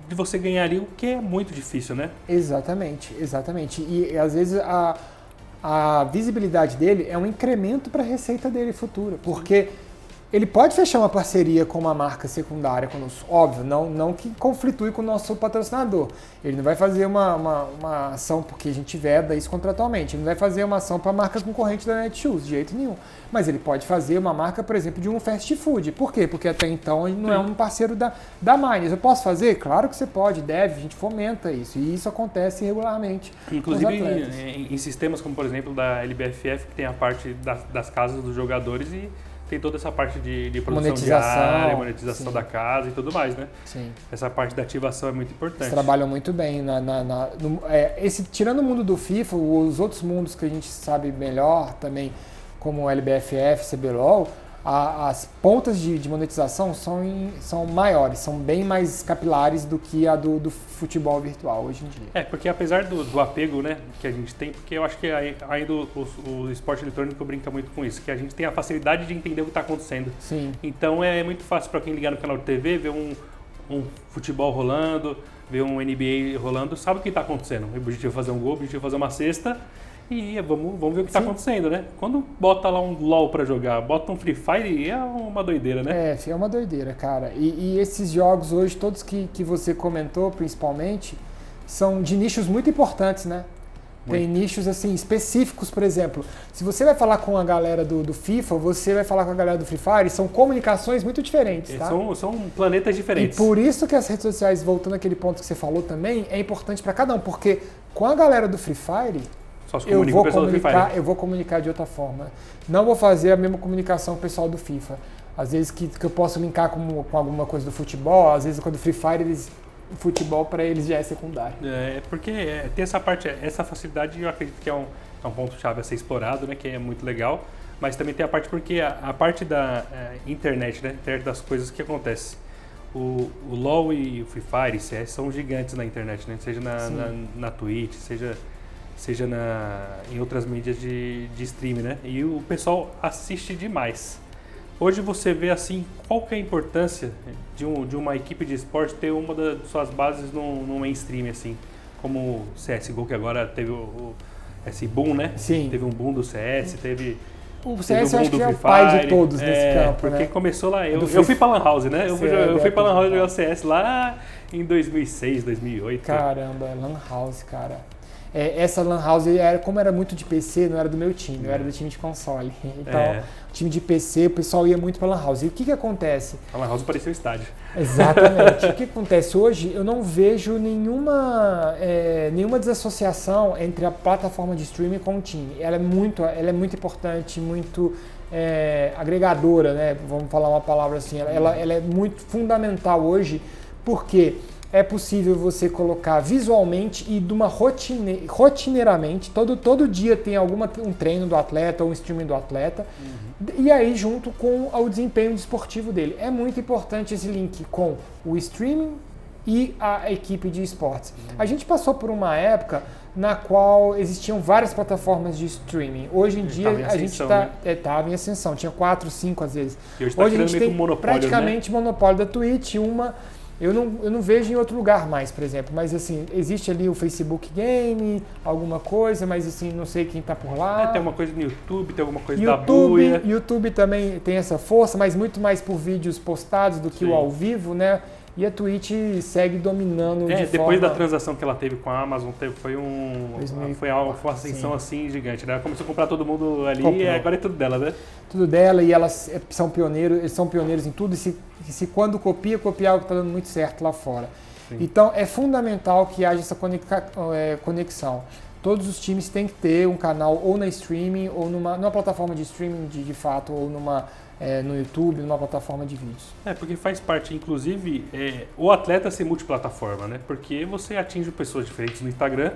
de você ganhar ali, o que é muito difícil, né? Exatamente. E às vezes a visibilidade dele é um incremento para a receita dele futura, porque ele pode fechar uma parceria com uma marca secundária conosco, óbvio, não que conflitue com o nosso patrocinador. Ele não vai fazer uma ação porque a gente veda isso contratualmente, ele não vai fazer uma ação para a marca concorrente da Netshoes, de jeito nenhum. Mas ele pode fazer uma marca, por exemplo, de um fast food. Por quê? Porque até então ele não é um parceiro da Miners. Eu posso fazer? Claro que você pode, deve, a gente fomenta isso. E isso acontece regularmente. Inclusive em sistemas como, por exemplo, da LBFF, que tem a parte das casas dos jogadores e tem toda essa parte de produção diária, monetização da casa e tudo mais, né? Sim. Essa parte da ativação é muito importante. Eles trabalham muito bem. Tirando o mundo do FIFA, os outros mundos que a gente sabe melhor também, como o LBFF, CBLOL, as pontas de monetização são maiores, são bem mais capilares do que a do futebol virtual hoje em dia. Porque apesar do apego, né, que a gente tem, porque eu acho que ainda o esporte eletrônico brinca muito com isso, que a gente tem a facilidade de entender o que está acontecendo. Sim. Então é muito fácil para quem ligar no canal de TV, ver um futebol rolando, ver um NBA rolando, sabe o que está acontecendo. O objetivo é fazer um gol, o objetivo é fazer uma cesta. E vamos ver o que está acontecendo, né? Quando bota lá um LoL para jogar, bota um Free Fire, é uma doideira, né? É uma doideira, cara. E esses jogos hoje, todos que você comentou, principalmente, são de nichos muito importantes, né? Tem nichos assim específicos, por exemplo. Se você vai falar com a galera do FIFA, você vai falar com a galera do Free Fire, são comunicações muito diferentes, tá? São planetas diferentes. E por isso que as redes sociais, voltando àquele ponto que você falou também, é importante para cada um, porque com a galera do Free Fire, eu vou comunicar de outra forma. Não vou fazer a mesma comunicação com o pessoal do FIFA. Às vezes que eu posso linkar com alguma coisa do futebol, às vezes quando o Free Fire futebol para eles já é secundário. Porque tem essa parte, essa facilidade eu acredito que é um ponto-chave a ser explorado, né? Que é muito legal. Mas também tem a parte porque a parte da internet, né? Internet das coisas que acontece. O LoL e o Free Fire e CS são gigantes na internet, né? Seja na Twitch, seja em outras mídias de streaming, né? E o pessoal assiste demais. Hoje você vê assim, qual que é a importância de uma equipe de esporte ter uma das suas bases no mainstream, assim, como o CSGO, que agora teve esse boom, né? Sim. Teve um boom do CS, o CS eu acho que é o pai de todos nesse campo, porque né? Começou lá, eu fui pra Lan House, né? Eu fui pra Lan House jogar o CS lá em 2006, 2008. Caramba, Lan House, cara. Essa Lan House, como era muito de PC, não era do meu time, eu era do time de console. Então, o time de PC, o pessoal ia muito pra Lan House. E o que acontece? A Lan House parecia um estádio. Exatamente. O que acontece hoje, eu não vejo nenhuma desassociação entre a plataforma de streaming com o time. Ela é muito importante, muito agregadora, né? Vamos falar uma palavra assim. Ela é muito fundamental hoje, porque é possível você colocar visualmente e rotineiramente, todo dia tem um treino do atleta ou um streaming do atleta, e aí junto com o desempenho desportivo dele. É muito importante esse link com o streaming e a equipe de esportes. A gente passou por uma época na qual existiam várias plataformas de streaming. Hoje em dia a gente estava em ascensão, tinha 4, 5 às vezes. E hoje a gente tem praticamente monopólio da Twitch, eu não vejo em outro lugar mais, por exemplo, mas assim, existe ali o Facebook Game, alguma coisa, mas assim, não sei quem está por lá. Tem uma coisa no YouTube, tem alguma coisa da Buia. YouTube também tem essa força, mas muito mais por vídeos postados do que o ao vivo, né? E a Twitch segue dominando depois da transação que ela teve com a Amazon, foi uma ascensão assim gigante, né? Ela começou a comprar todo mundo ali e agora é tudo dela, né? Tudo dela, e eles são pioneiros em tudo, e se quando copiar o que está dando muito certo lá fora. Sim. Então é fundamental que haja essa conexão. Todos os times têm que ter um canal ou na streaming, ou numa plataforma de streaming de fato, ou no YouTube, numa plataforma de vídeos. Porque faz parte, inclusive, o atleta ser multiplataforma, né? Porque você atinge pessoas diferentes no Instagram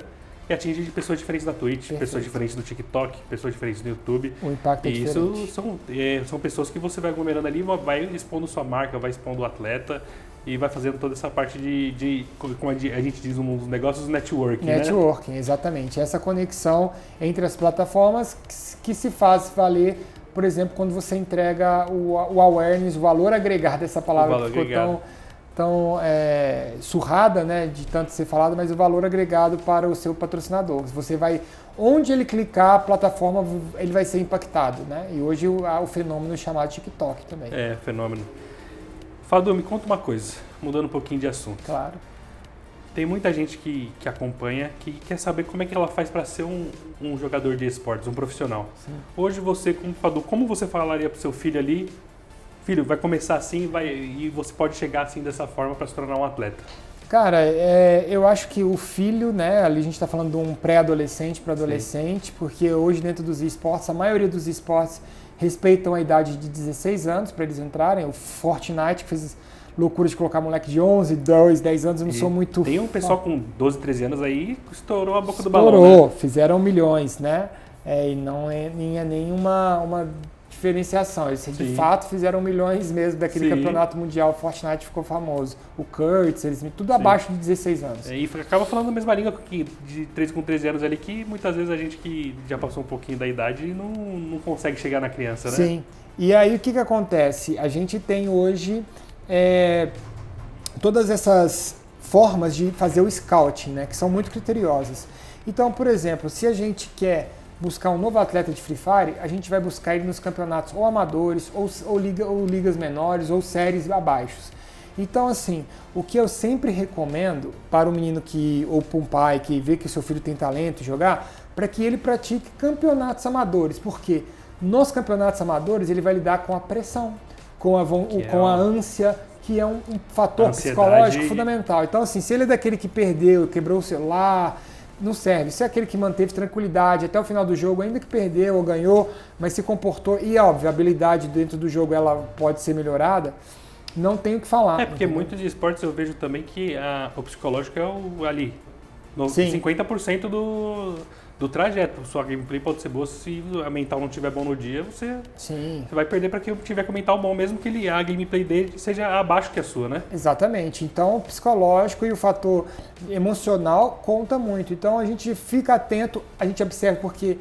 e atinge pessoas diferentes na Twitch, Perfeito. Pessoas diferentes no TikTok, pessoas diferentes no YouTube. O impacto é diferente. Isso são pessoas que você vai aglomerando ali, vai expondo sua marca, vai expondo o atleta e vai fazendo toda essa parte como a gente diz no mundo dos negócios, networking, né? Exatamente. Essa conexão entre as plataformas que se faz valer, por exemplo, quando você entrega o awareness, o valor agregado, essa palavra que ficou tão surrada, né, de tanto ser falado, mas o valor agregado para o seu patrocinador. Onde ele clicar, a plataforma, ele vai ser impactado, né? E hoje o fenômeno chamado TikTok também. Fenômeno. Fadu, me conta uma coisa, mudando um pouquinho de assunto. Claro. Tem muita gente que acompanha, que quer saber como é que ela faz para ser um jogador de esportes, um profissional. Sim. Hoje você, como Fadu, como você falaria para o seu filho ali, filho, vai começar assim e você pode chegar assim dessa forma para se tornar um atleta? Cara, eu acho que o filho, né, ali a gente está falando de um pré-adolescente para adolescente, porque hoje dentro dos esportes, a maioria dos esportes respeitam a idade de 16 anos para eles entrarem. O Fortnite que fez loucura de colocar moleque de 11, 12, 10 anos, eu não sou muito... Tem um pessoal com 12, 13 anos aí que estourou a boca do balão, né? Fizeram milhões, né? E não é nenhuma diferenciação. Eles de fato fizeram milhões mesmo daquele campeonato mundial. O Fortnite ficou famoso. O Kurtz, tudo abaixo de 16 anos. E acaba falando a mesma língua de 13 anos ali, que muitas vezes a gente que já passou um pouquinho da idade não consegue chegar na criança, né? Sim. E aí o que acontece? A gente tem hoje todas essas formas de fazer o scouting, né, que são muito criteriosas. Então, por exemplo, se a gente quer buscar um novo atleta de Free Fire, a gente vai buscar ele nos campeonatos ou amadores, ou ligas menores, ou séries abaixo. Então, assim, o que eu sempre recomendo para o menino ou para um pai que vê que o seu filho tem talento jogar, para que ele pratique campeonatos amadores, porque nos campeonatos amadores ele vai lidar com a pressão, com a ânsia, que é um fator psicológico fundamental. Então, assim, se ele é daquele que perdeu, quebrou o celular, não serve. Se é aquele que manteve tranquilidade até o final do jogo, ainda que perdeu ou ganhou, mas se comportou, e óbvio, a habilidade dentro do jogo ela pode ser melhorada, não tem o que falar. Porque entendeu? muitos de esportes eu vejo também que o psicológico é ali, Sim. 50% do trajeto. Sua gameplay pode ser boa, se a mental não estiver bom no dia, você vai perder para quem tiver com o mental bom, mesmo que a gameplay dele seja abaixo que a sua, né? Exatamente. Então, o psicológico e o fator emocional conta muito. Então, a gente fica atento, a gente observa, porque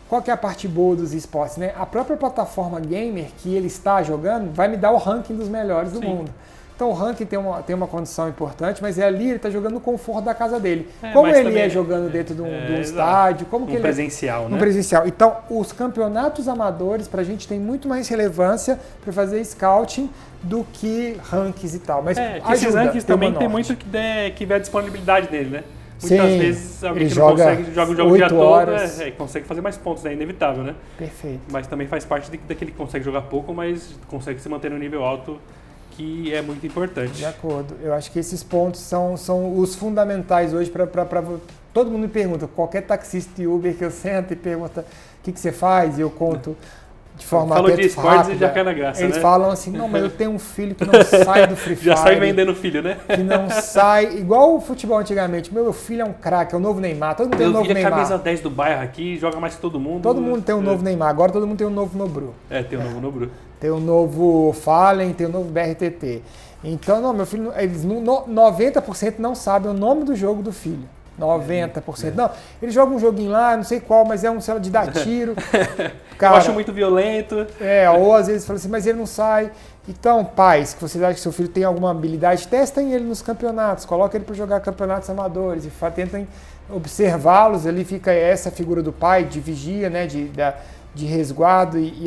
qual que é a parte boa dos esportes, né? A própria plataforma gamer que ele está jogando vai me dar o ranking dos melhores do mundo. Então, o ranking tem uma condição importante, mas ali ele está jogando no conforto da casa dele. Como ele também jogando dentro de um estádio, como que ele presencial, né? Um presencial. Então, os campeonatos amadores, para a gente, tem muito mais relevância para fazer scouting do que rankings e tal. Mas esses rankings também tem muito que vê a disponibilidade dele, né? Muitas vezes alguém que não consegue joga o jogo o dia todo consegue fazer mais pontos, é inevitável, né? Perfeito. Mas também faz parte daquele que consegue jogar pouco, mas consegue se manter no nível alto, que é muito importante. De acordo. Eu acho que esses pontos são os fundamentais hoje para todo mundo me pergunta, qualquer taxista e Uber que eu sento e pergunta o que você faz, e eu conto de forma Falou de esportes rápida. E já cai na graça, Eles né? falam assim, não, mas eu tenho um filho que não sai do Free Fire. Já sai vendendo filho, né? Que não sai, igual o futebol antigamente. Meu filho é um craque, é o novo Neymar, todo mundo tem um novo Neymar. Meu filho é camisa 10 do bairro aqui, joga mais que todo mundo. Todo mundo tem um novo Neymar, agora todo mundo tem um novo Nobru. Tem um novo Nobru. Tem um novo Fallen, tem um novo BRTT. Então, não, meu filho, eles 90% não sabem o nome do jogo do filho. 90%. Não, ele joga um joguinho lá, não sei qual, mas é um celular de dar tiro. Cara, eu acho muito violento. Ou às vezes fala assim, mas ele não sai. Então, pais, que vocês acham que seu filho tem alguma habilidade, testem ele nos campeonatos, coloquem ele para jogar campeonatos amadores e tentem observá-los. Ali fica essa figura do pai, de vigia, né, de resguardo e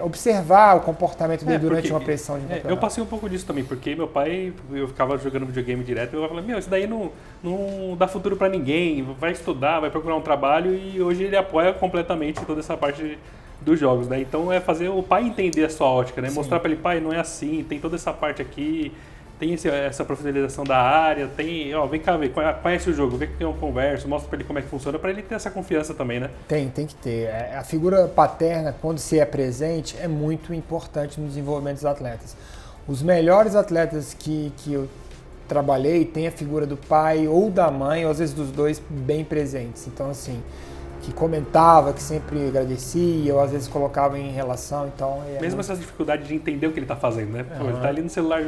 observar o comportamento dele durante uma pressão de campeonato. Eu passei um pouco disso também, porque meu pai, eu ficava jogando videogame direto, e eu falava, isso daí não dá futuro pra ninguém, vai estudar, vai procurar um trabalho, e hoje ele apoia completamente toda essa parte dos jogos, né? Então é fazer o pai entender a sua ótica, né? Sim. Mostrar pra ele, pai, não é assim, tem toda essa parte aqui, tem essa profissionalização da área, vem cá, conhece o jogo, vê que tem uma conversa, mostra pra ele como é que funciona, pra ele ter essa confiança também, né? Tem que ter. A figura paterna, quando se é presente, é muito importante no desenvolvimento dos atletas. Os melhores atletas que eu trabalhei têm a figura do pai ou da mãe, ou às vezes dos dois, bem presentes. Então, assim, que comentava, que sempre agradecia, ou às vezes colocava em relação, então... Mesmo essas dificuldades de entender o que ele está fazendo, né? Pô, ele tá ali no celular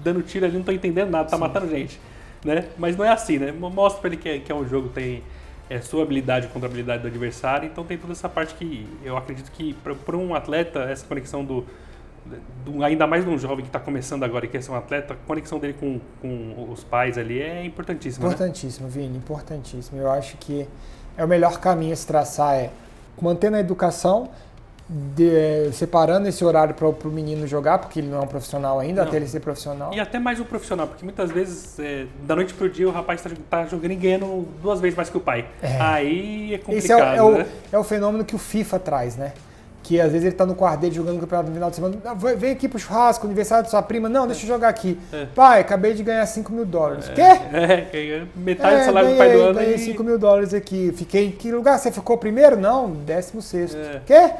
dando tiro ali, não tô entendendo nada, tá matando gente, né? Mas não é assim, né? Mostra pra ele que é um jogo, tem sua habilidade contra a habilidade do adversário, então tem toda essa parte que eu acredito que para um atleta, essa conexão ainda mais de um jovem que está começando agora e quer ser um atleta, a conexão dele com os pais ali é importantíssima. Importantíssimo, né? Vini, importantíssimo. Eu acho que é o melhor caminho a se traçar, mantendo a educação, separando esse horário para o menino jogar, porque ele não é um profissional ainda, até ele ser profissional. E até mais um profissional, porque muitas vezes, da noite pro dia, o rapaz tá jogando e ganhando 2 vezes mais que o pai. Aí é complicado, esse é o fenômeno que o FIFA traz, né? Que às vezes ele tá no quarto dele jogando no campeonato no final de semana. Vem aqui pro churrasco, aniversário da sua prima. Não, deixa eu jogar aqui. Pai, acabei de ganhar $5 mil. Quê? Metade do salário do pai do ano. Ganhei $5 mil aqui. Fiquei em que lugar? Você ficou primeiro? Não, 16º. Quê?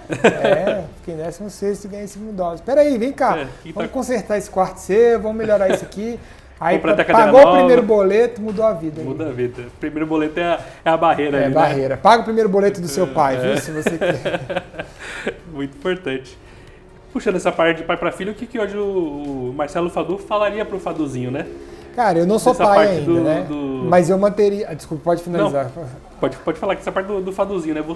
Fiquei em 16º e ganhei $5 mil. Peraí, vem cá. Vamos consertar esse quarto seu, vamos melhorar isso aqui. Aí pagou o primeiro boleto, mudou a vida. Muda a vida. O primeiro boleto é a barreira. É a barreira. Né? Paga o primeiro boleto do seu pai, viu? Se você quer. Muito importante. Puxando essa parte de pai para filho, o que hoje o Marcelo Fadu falaria pro Faduzinho, né? Cara, eu não sou pai ainda, né? Mas eu manteria... Desculpa, pode finalizar. Não, pode falar que essa parte do Faduzinho, né? O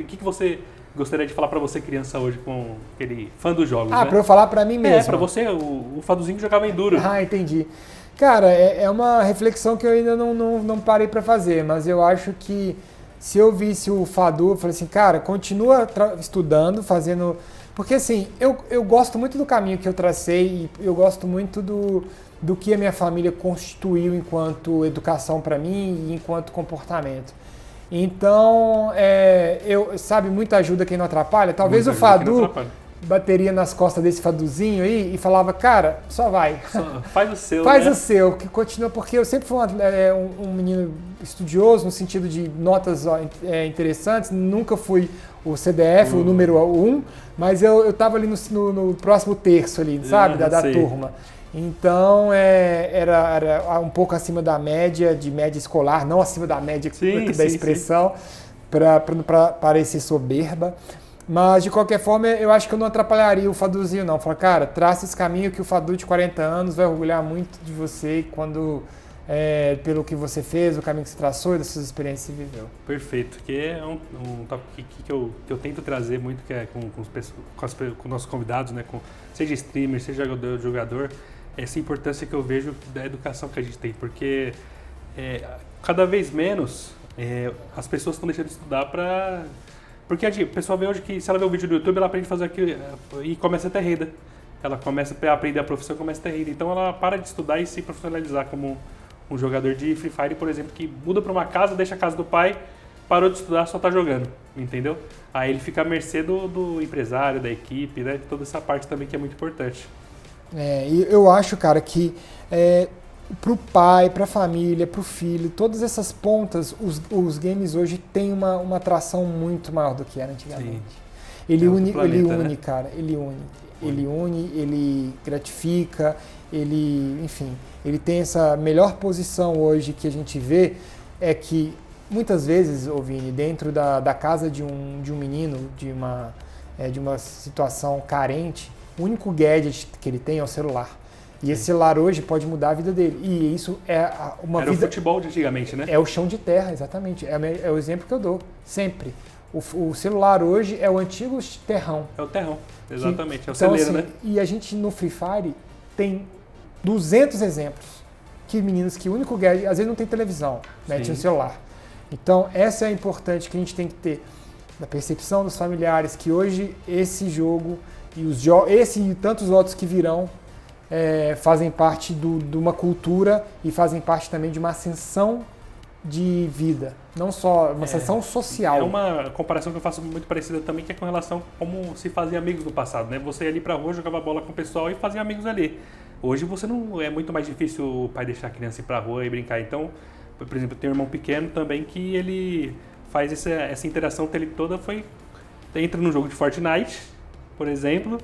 que você gostaria de falar pra você, criança, hoje, com aquele fã dos jogos, né? Pra eu falar pra mim mesmo. Pra você, o Faduzinho que jogava Enduro. Entendi. Cara, é uma reflexão que eu ainda não parei pra fazer, mas eu acho que se eu visse o Fadu, eu falei assim, cara, continua estudando, fazendo... Porque assim, eu gosto muito do caminho que eu tracei e eu gosto muito do que a minha família constituiu enquanto educação para mim e enquanto comportamento. Então, sabe, muita ajuda quem não atrapalha. Talvez o Fadu bateria nas costas desse Faduzinho aí e falava, cara, só vai. Faz o seu, Faz né? o seu, que continua, porque eu sempre fui um menino estudioso, no sentido de notas interessantes, nunca fui o CDF, o número 1, mas eu tava ali no próximo terço ali, sabe, da turma. Então, era um pouco acima da média, de média escolar, não acima da média da expressão, para parecer soberba. Mas, de qualquer forma, eu acho que eu não atrapalharia o Faduzinho, não. Falar, cara, traça esse caminho que o Fadu de 40 anos vai orgulhar muito de você pelo que você fez, o caminho que você traçou e das suas experiências que você viveu. Perfeito, que é um tópico que eu tento trazer muito, que é com nossos convidados, né? Seja streamer, seja jogador, essa importância que eu vejo da educação que a gente tem, porque cada vez menos as pessoas estão deixando de estudar porque a pessoa vê hoje que se ela vê um vídeo do YouTube, ela aprende a fazer aquilo e começa a ter renda. Ela começa a aprender a profissão e começa a ter renda. Então ela para de estudar e se profissionalizar como um jogador de Free Fire, por exemplo, que muda para uma casa, deixa a casa do pai, parou de estudar, só tá jogando, entendeu? Aí ele fica à mercê do empresário, da equipe, né? Toda essa parte também que é muito importante. E eu acho, cara, que pro pai, pra família, pro filho, todas essas pontas, os games hoje têm uma atração muito maior do que era antigamente. Sim. Ele une, né? cara, ele une, ele gratifica, enfim, ele tem essa melhor posição hoje que a gente vê, é que muitas vezes, Vini, dentro da casa de um menino, de uma situação carente, o único gadget que ele tem é o celular. E esse celular hoje pode mudar a vida dele. E isso é uma vida... Era o futebol de antigamente, né? É o chão de terra, exatamente. É o exemplo que eu dou, sempre. O celular hoje é o antigo terrão. É o terrão, exatamente. É o então, celeiro, assim, né? E a gente no Free Fire tem 200 exemplos que meninos que o único gadget, às vezes não tem televisão, mete no celular. Então, essa é a importante que a gente tem que ter da percepção dos familiares, que hoje esse jogo esse e tantos outros que virão fazem parte de uma cultura e fazem parte também de uma ascensão de vida, não só uma ascensão social. É uma comparação que eu faço muito parecida também, que é com relação a como se fazia amigos no passado, né? Você ia ali pra rua, jogava bola com o pessoal e fazia amigos ali. Hoje você não, é muito mais difícil o pai deixar a criança ir pra rua e brincar. Então, por exemplo, eu tenho um irmão pequeno também que ele faz essa interação dele toda, entra no jogo de Fortnite, por exemplo,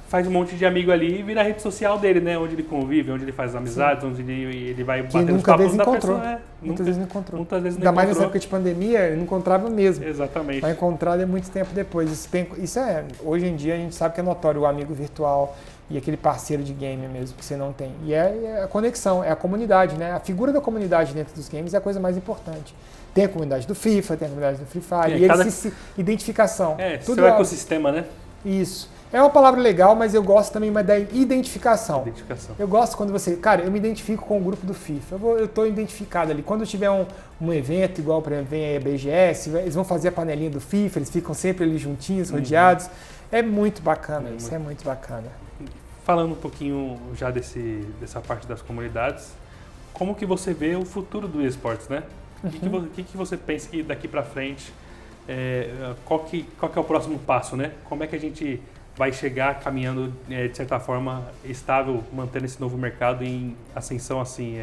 faz um monte de amigo ali e vira a rede social dele, né? Onde ele convive, onde ele faz amizades, onde ele vai bater nos papos da pessoa. Muitas vezes não encontrou. Muitas vezes não Ainda encontrou. mais nessa época de pandemia, ele não encontrava mesmo. Exatamente. Vai encontrar muito tempo depois. Hoje em dia a gente sabe que é notório o amigo virtual e aquele parceiro de game mesmo que você não tem. E é a conexão, é a comunidade, né? A figura da comunidade dentro dos games é a coisa mais importante. Tem a comunidade do FIFA, tem a comunidade do Free Fire, identificação. Tudo seu ecossistema, né? Isso. É uma palavra legal, mas eu gosto também da identificação. Identificação. Eu gosto quando cara, eu me identifico com o grupo do FIFA. Eu estou identificado ali. Quando tiver um evento, igual, por exemplo, vem a BGS, eles vão fazer a panelinha do FIFA, eles ficam sempre ali juntinhos, rodeados. É muito bacana, isso é muito bacana. Falando um pouquinho já dessa parte das comunidades, como que você vê o futuro do esportes, né? O que você pensa que daqui para frente, qual que é o próximo passo, né? Como é que a gente vai chegar caminhando, de certa forma, estável, mantendo esse novo mercado em ascensão assim,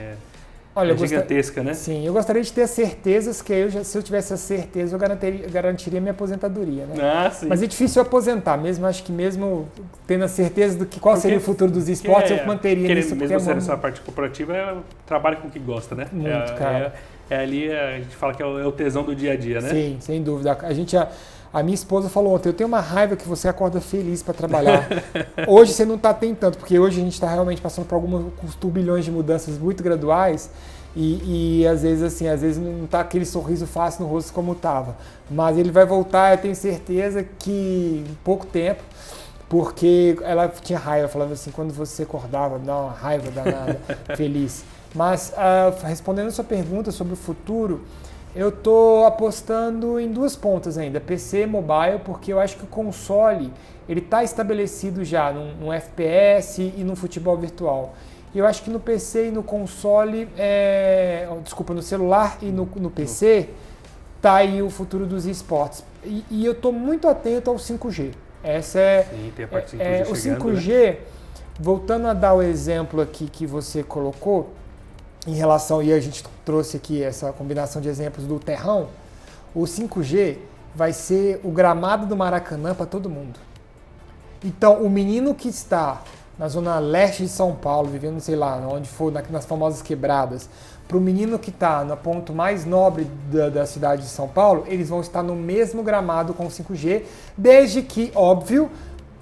gigantesca, né? Sim, eu gostaria de ter certezas que se eu tivesse a certeza, eu garantiria minha aposentadoria, né? Ah, sim. Mas é difícil eu aposentar, acho que mesmo tendo a certeza do qual seria o futuro dos esportes, eu manteria nisso. Mesmo sendo essa parte corporativa, trabalha com o que gosta, né? Muito, cara. Ali a gente fala que é o tesão do dia a dia, né? Sim, sem dúvida. A minha esposa falou ontem, eu tenho uma raiva que você acorda feliz para trabalhar. Hoje você não está tentando, porque hoje a gente está realmente passando por alguns turbilhões de mudanças muito graduais e às vezes não está aquele sorriso fácil no rosto como estava. Mas ele vai voltar, eu tenho certeza que em pouco tempo, porque ela tinha raiva, falava assim, quando você acordava, dá uma raiva danada, feliz. Mas respondendo a sua pergunta sobre o futuro, eu estou apostando em duas pontas ainda, PC e mobile, porque eu acho que o console ele está estabelecido já no FPS e no futebol virtual. E eu acho que no PC e no console, no celular e no PC, está aí o futuro dos esportes. E eu estou muito atento ao 5G. Essa é, Sim, tem a parte 5G o chegando, 5G, né? Voltando a dar o exemplo aqui que você colocou, em relação, e a gente trouxe aqui essa combinação de exemplos do terrão, o 5G vai ser o gramado do Maracanã para todo mundo. Então, o menino que está na zona leste de São Paulo, vivendo, sei lá, onde for, nas famosas quebradas, para o menino que está no ponto mais nobre da cidade de São Paulo, eles vão estar no mesmo gramado com o 5G, desde que, óbvio,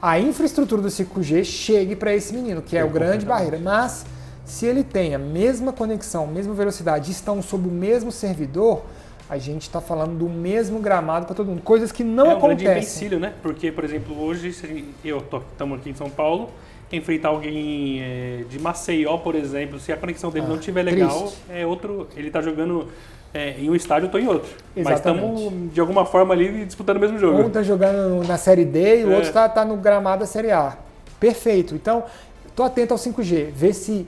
a infraestrutura do 5G chegue para esse menino, que é o grande barreira. Mas, se ele tem a mesma conexão, mesma velocidade, estão sob o mesmo servidor, a gente está falando do mesmo gramado para todo mundo. Coisas que não acontecem. É um grande empecilho, né? Porque, por exemplo, hoje, estamos aqui em São Paulo, enfrentar alguém de Maceió, por exemplo, se a conexão dele não estiver legal, ele está jogando em um estádio, eu estou em outro. Exatamente. Mas estamos, de alguma forma, ali disputando o mesmo jogo. Um está jogando na Série D e o outro está no gramado da Série A. Perfeito. Então, estou atento ao 5G. Ver se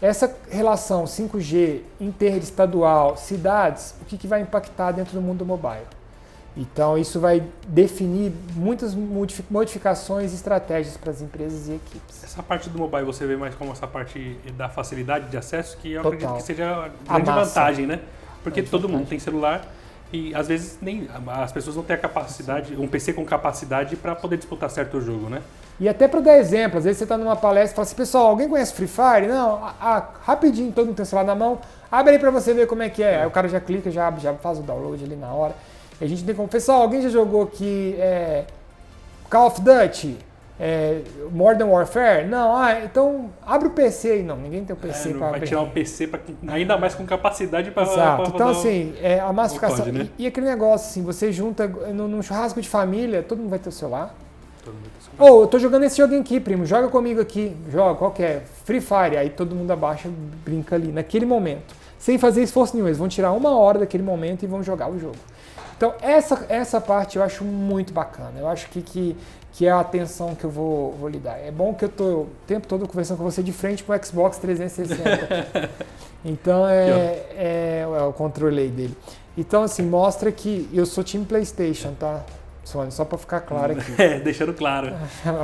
essa relação 5G interestadual, cidades, o que vai impactar dentro do mundo do mobile. Então, isso vai definir muitas modificações e estratégias para as empresas e equipes. Essa parte do mobile você vê mais como essa parte da facilidade de acesso, que eu Total. acredito que seja a grande vantagem, né? Porque todo mundo tem celular e às vezes nem as pessoas não têm a capacidade, um PC com capacidade para poder disputar certo jogo, né? E até para dar exemplo, às vezes você está numa palestra e fala assim, pessoal, alguém conhece Free Fire? Não, rapidinho, todo mundo tem o celular na mão, abre aí para você ver como é que é. Aí o cara já clica, já faz o download ali na hora. E a gente tem como, pessoal, alguém já jogou aqui Call of Duty? Modern Warfare? Não, então abre o PC aí. Não, ninguém tem o PC para abrir. Vai tirar o PC, ainda mais com capacidade para Exato. Então, assim, a massificação. COD, né? E aquele negócio, assim, você junta num churrasco de família, todo mundo vai ter o celular. Ou, eu tô jogando esse joguinho aqui, primo, joga comigo aqui. Joga, qual que é? Free Fire. Aí todo mundo abaixa, brinca ali, naquele momento. Sem fazer esforço nenhum. Eles vão tirar 1 hora daquele momento e vão jogar o jogo. Então, essa parte eu acho muito bacana. Eu acho que é a atenção que eu vou lhe dar. É bom que eu tô o tempo todo conversando com você de frente com o Xbox 360. Então, é o controle aí dele. Então, assim, mostra que eu sou time PlayStation, tá? Sony, só para ficar claro aqui. Deixando claro.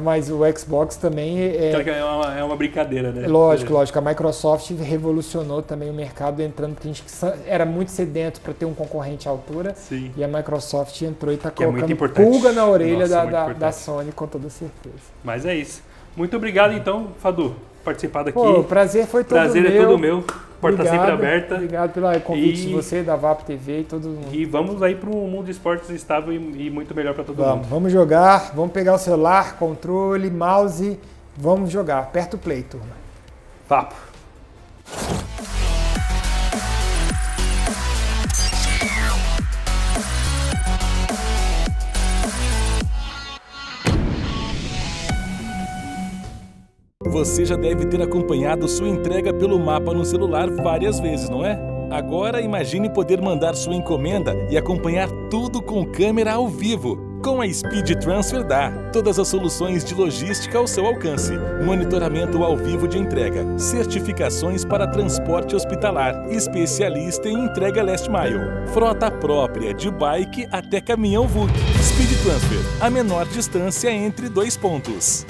Mas o Xbox também é uma brincadeira, né? Lógico. A Microsoft revolucionou também o mercado entrando, porque a gente era muito sedento para ter um concorrente à altura. Sim. E a Microsoft entrou e está colocando muito pulga na orelha Nossa, da Sony, com toda certeza. Mas é isso. Muito obrigado, então, Fadu, participar daqui. O prazer foi todo meu. Prazer é todo meu. Porta sempre aberta. Obrigado pelo convite de você, da VAP TV e todo mundo. E vamos aí para um mundo de esportes estável e muito melhor para todo mundo. Vamos jogar, vamos pegar o celular, controle, mouse, vamos jogar. Aperta o play, turma. Vapo. Você já deve ter acompanhado sua entrega pelo mapa no celular várias vezes, não é? Agora imagine poder mandar sua encomenda e acompanhar tudo com câmera ao vivo. Com a Speed Transfer dá todas as soluções de logística ao seu alcance. Monitoramento ao vivo de entrega, certificações para transporte hospitalar, especialista em entrega last mile, frota própria de bike até caminhão VUC. Speed Transfer, a menor distância entre 2 pontos.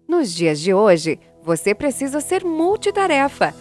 Nos dias de hoje, você precisa ser multitarefa.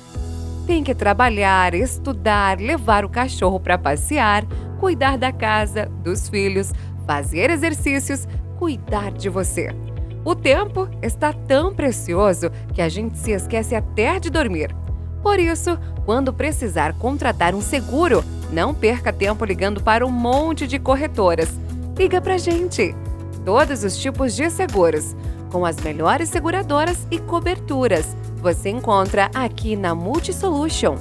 Tem que trabalhar, estudar, levar o cachorro para passear, cuidar da casa, dos filhos, fazer exercícios, cuidar de você. O tempo está tão precioso que a gente se esquece até de dormir. Por isso, quando precisar contratar um seguro, não perca tempo ligando para um monte de corretoras. Liga pra gente! Todos os tipos de seguros, com as melhores seguradoras e coberturas, você encontra aqui na Multisolution.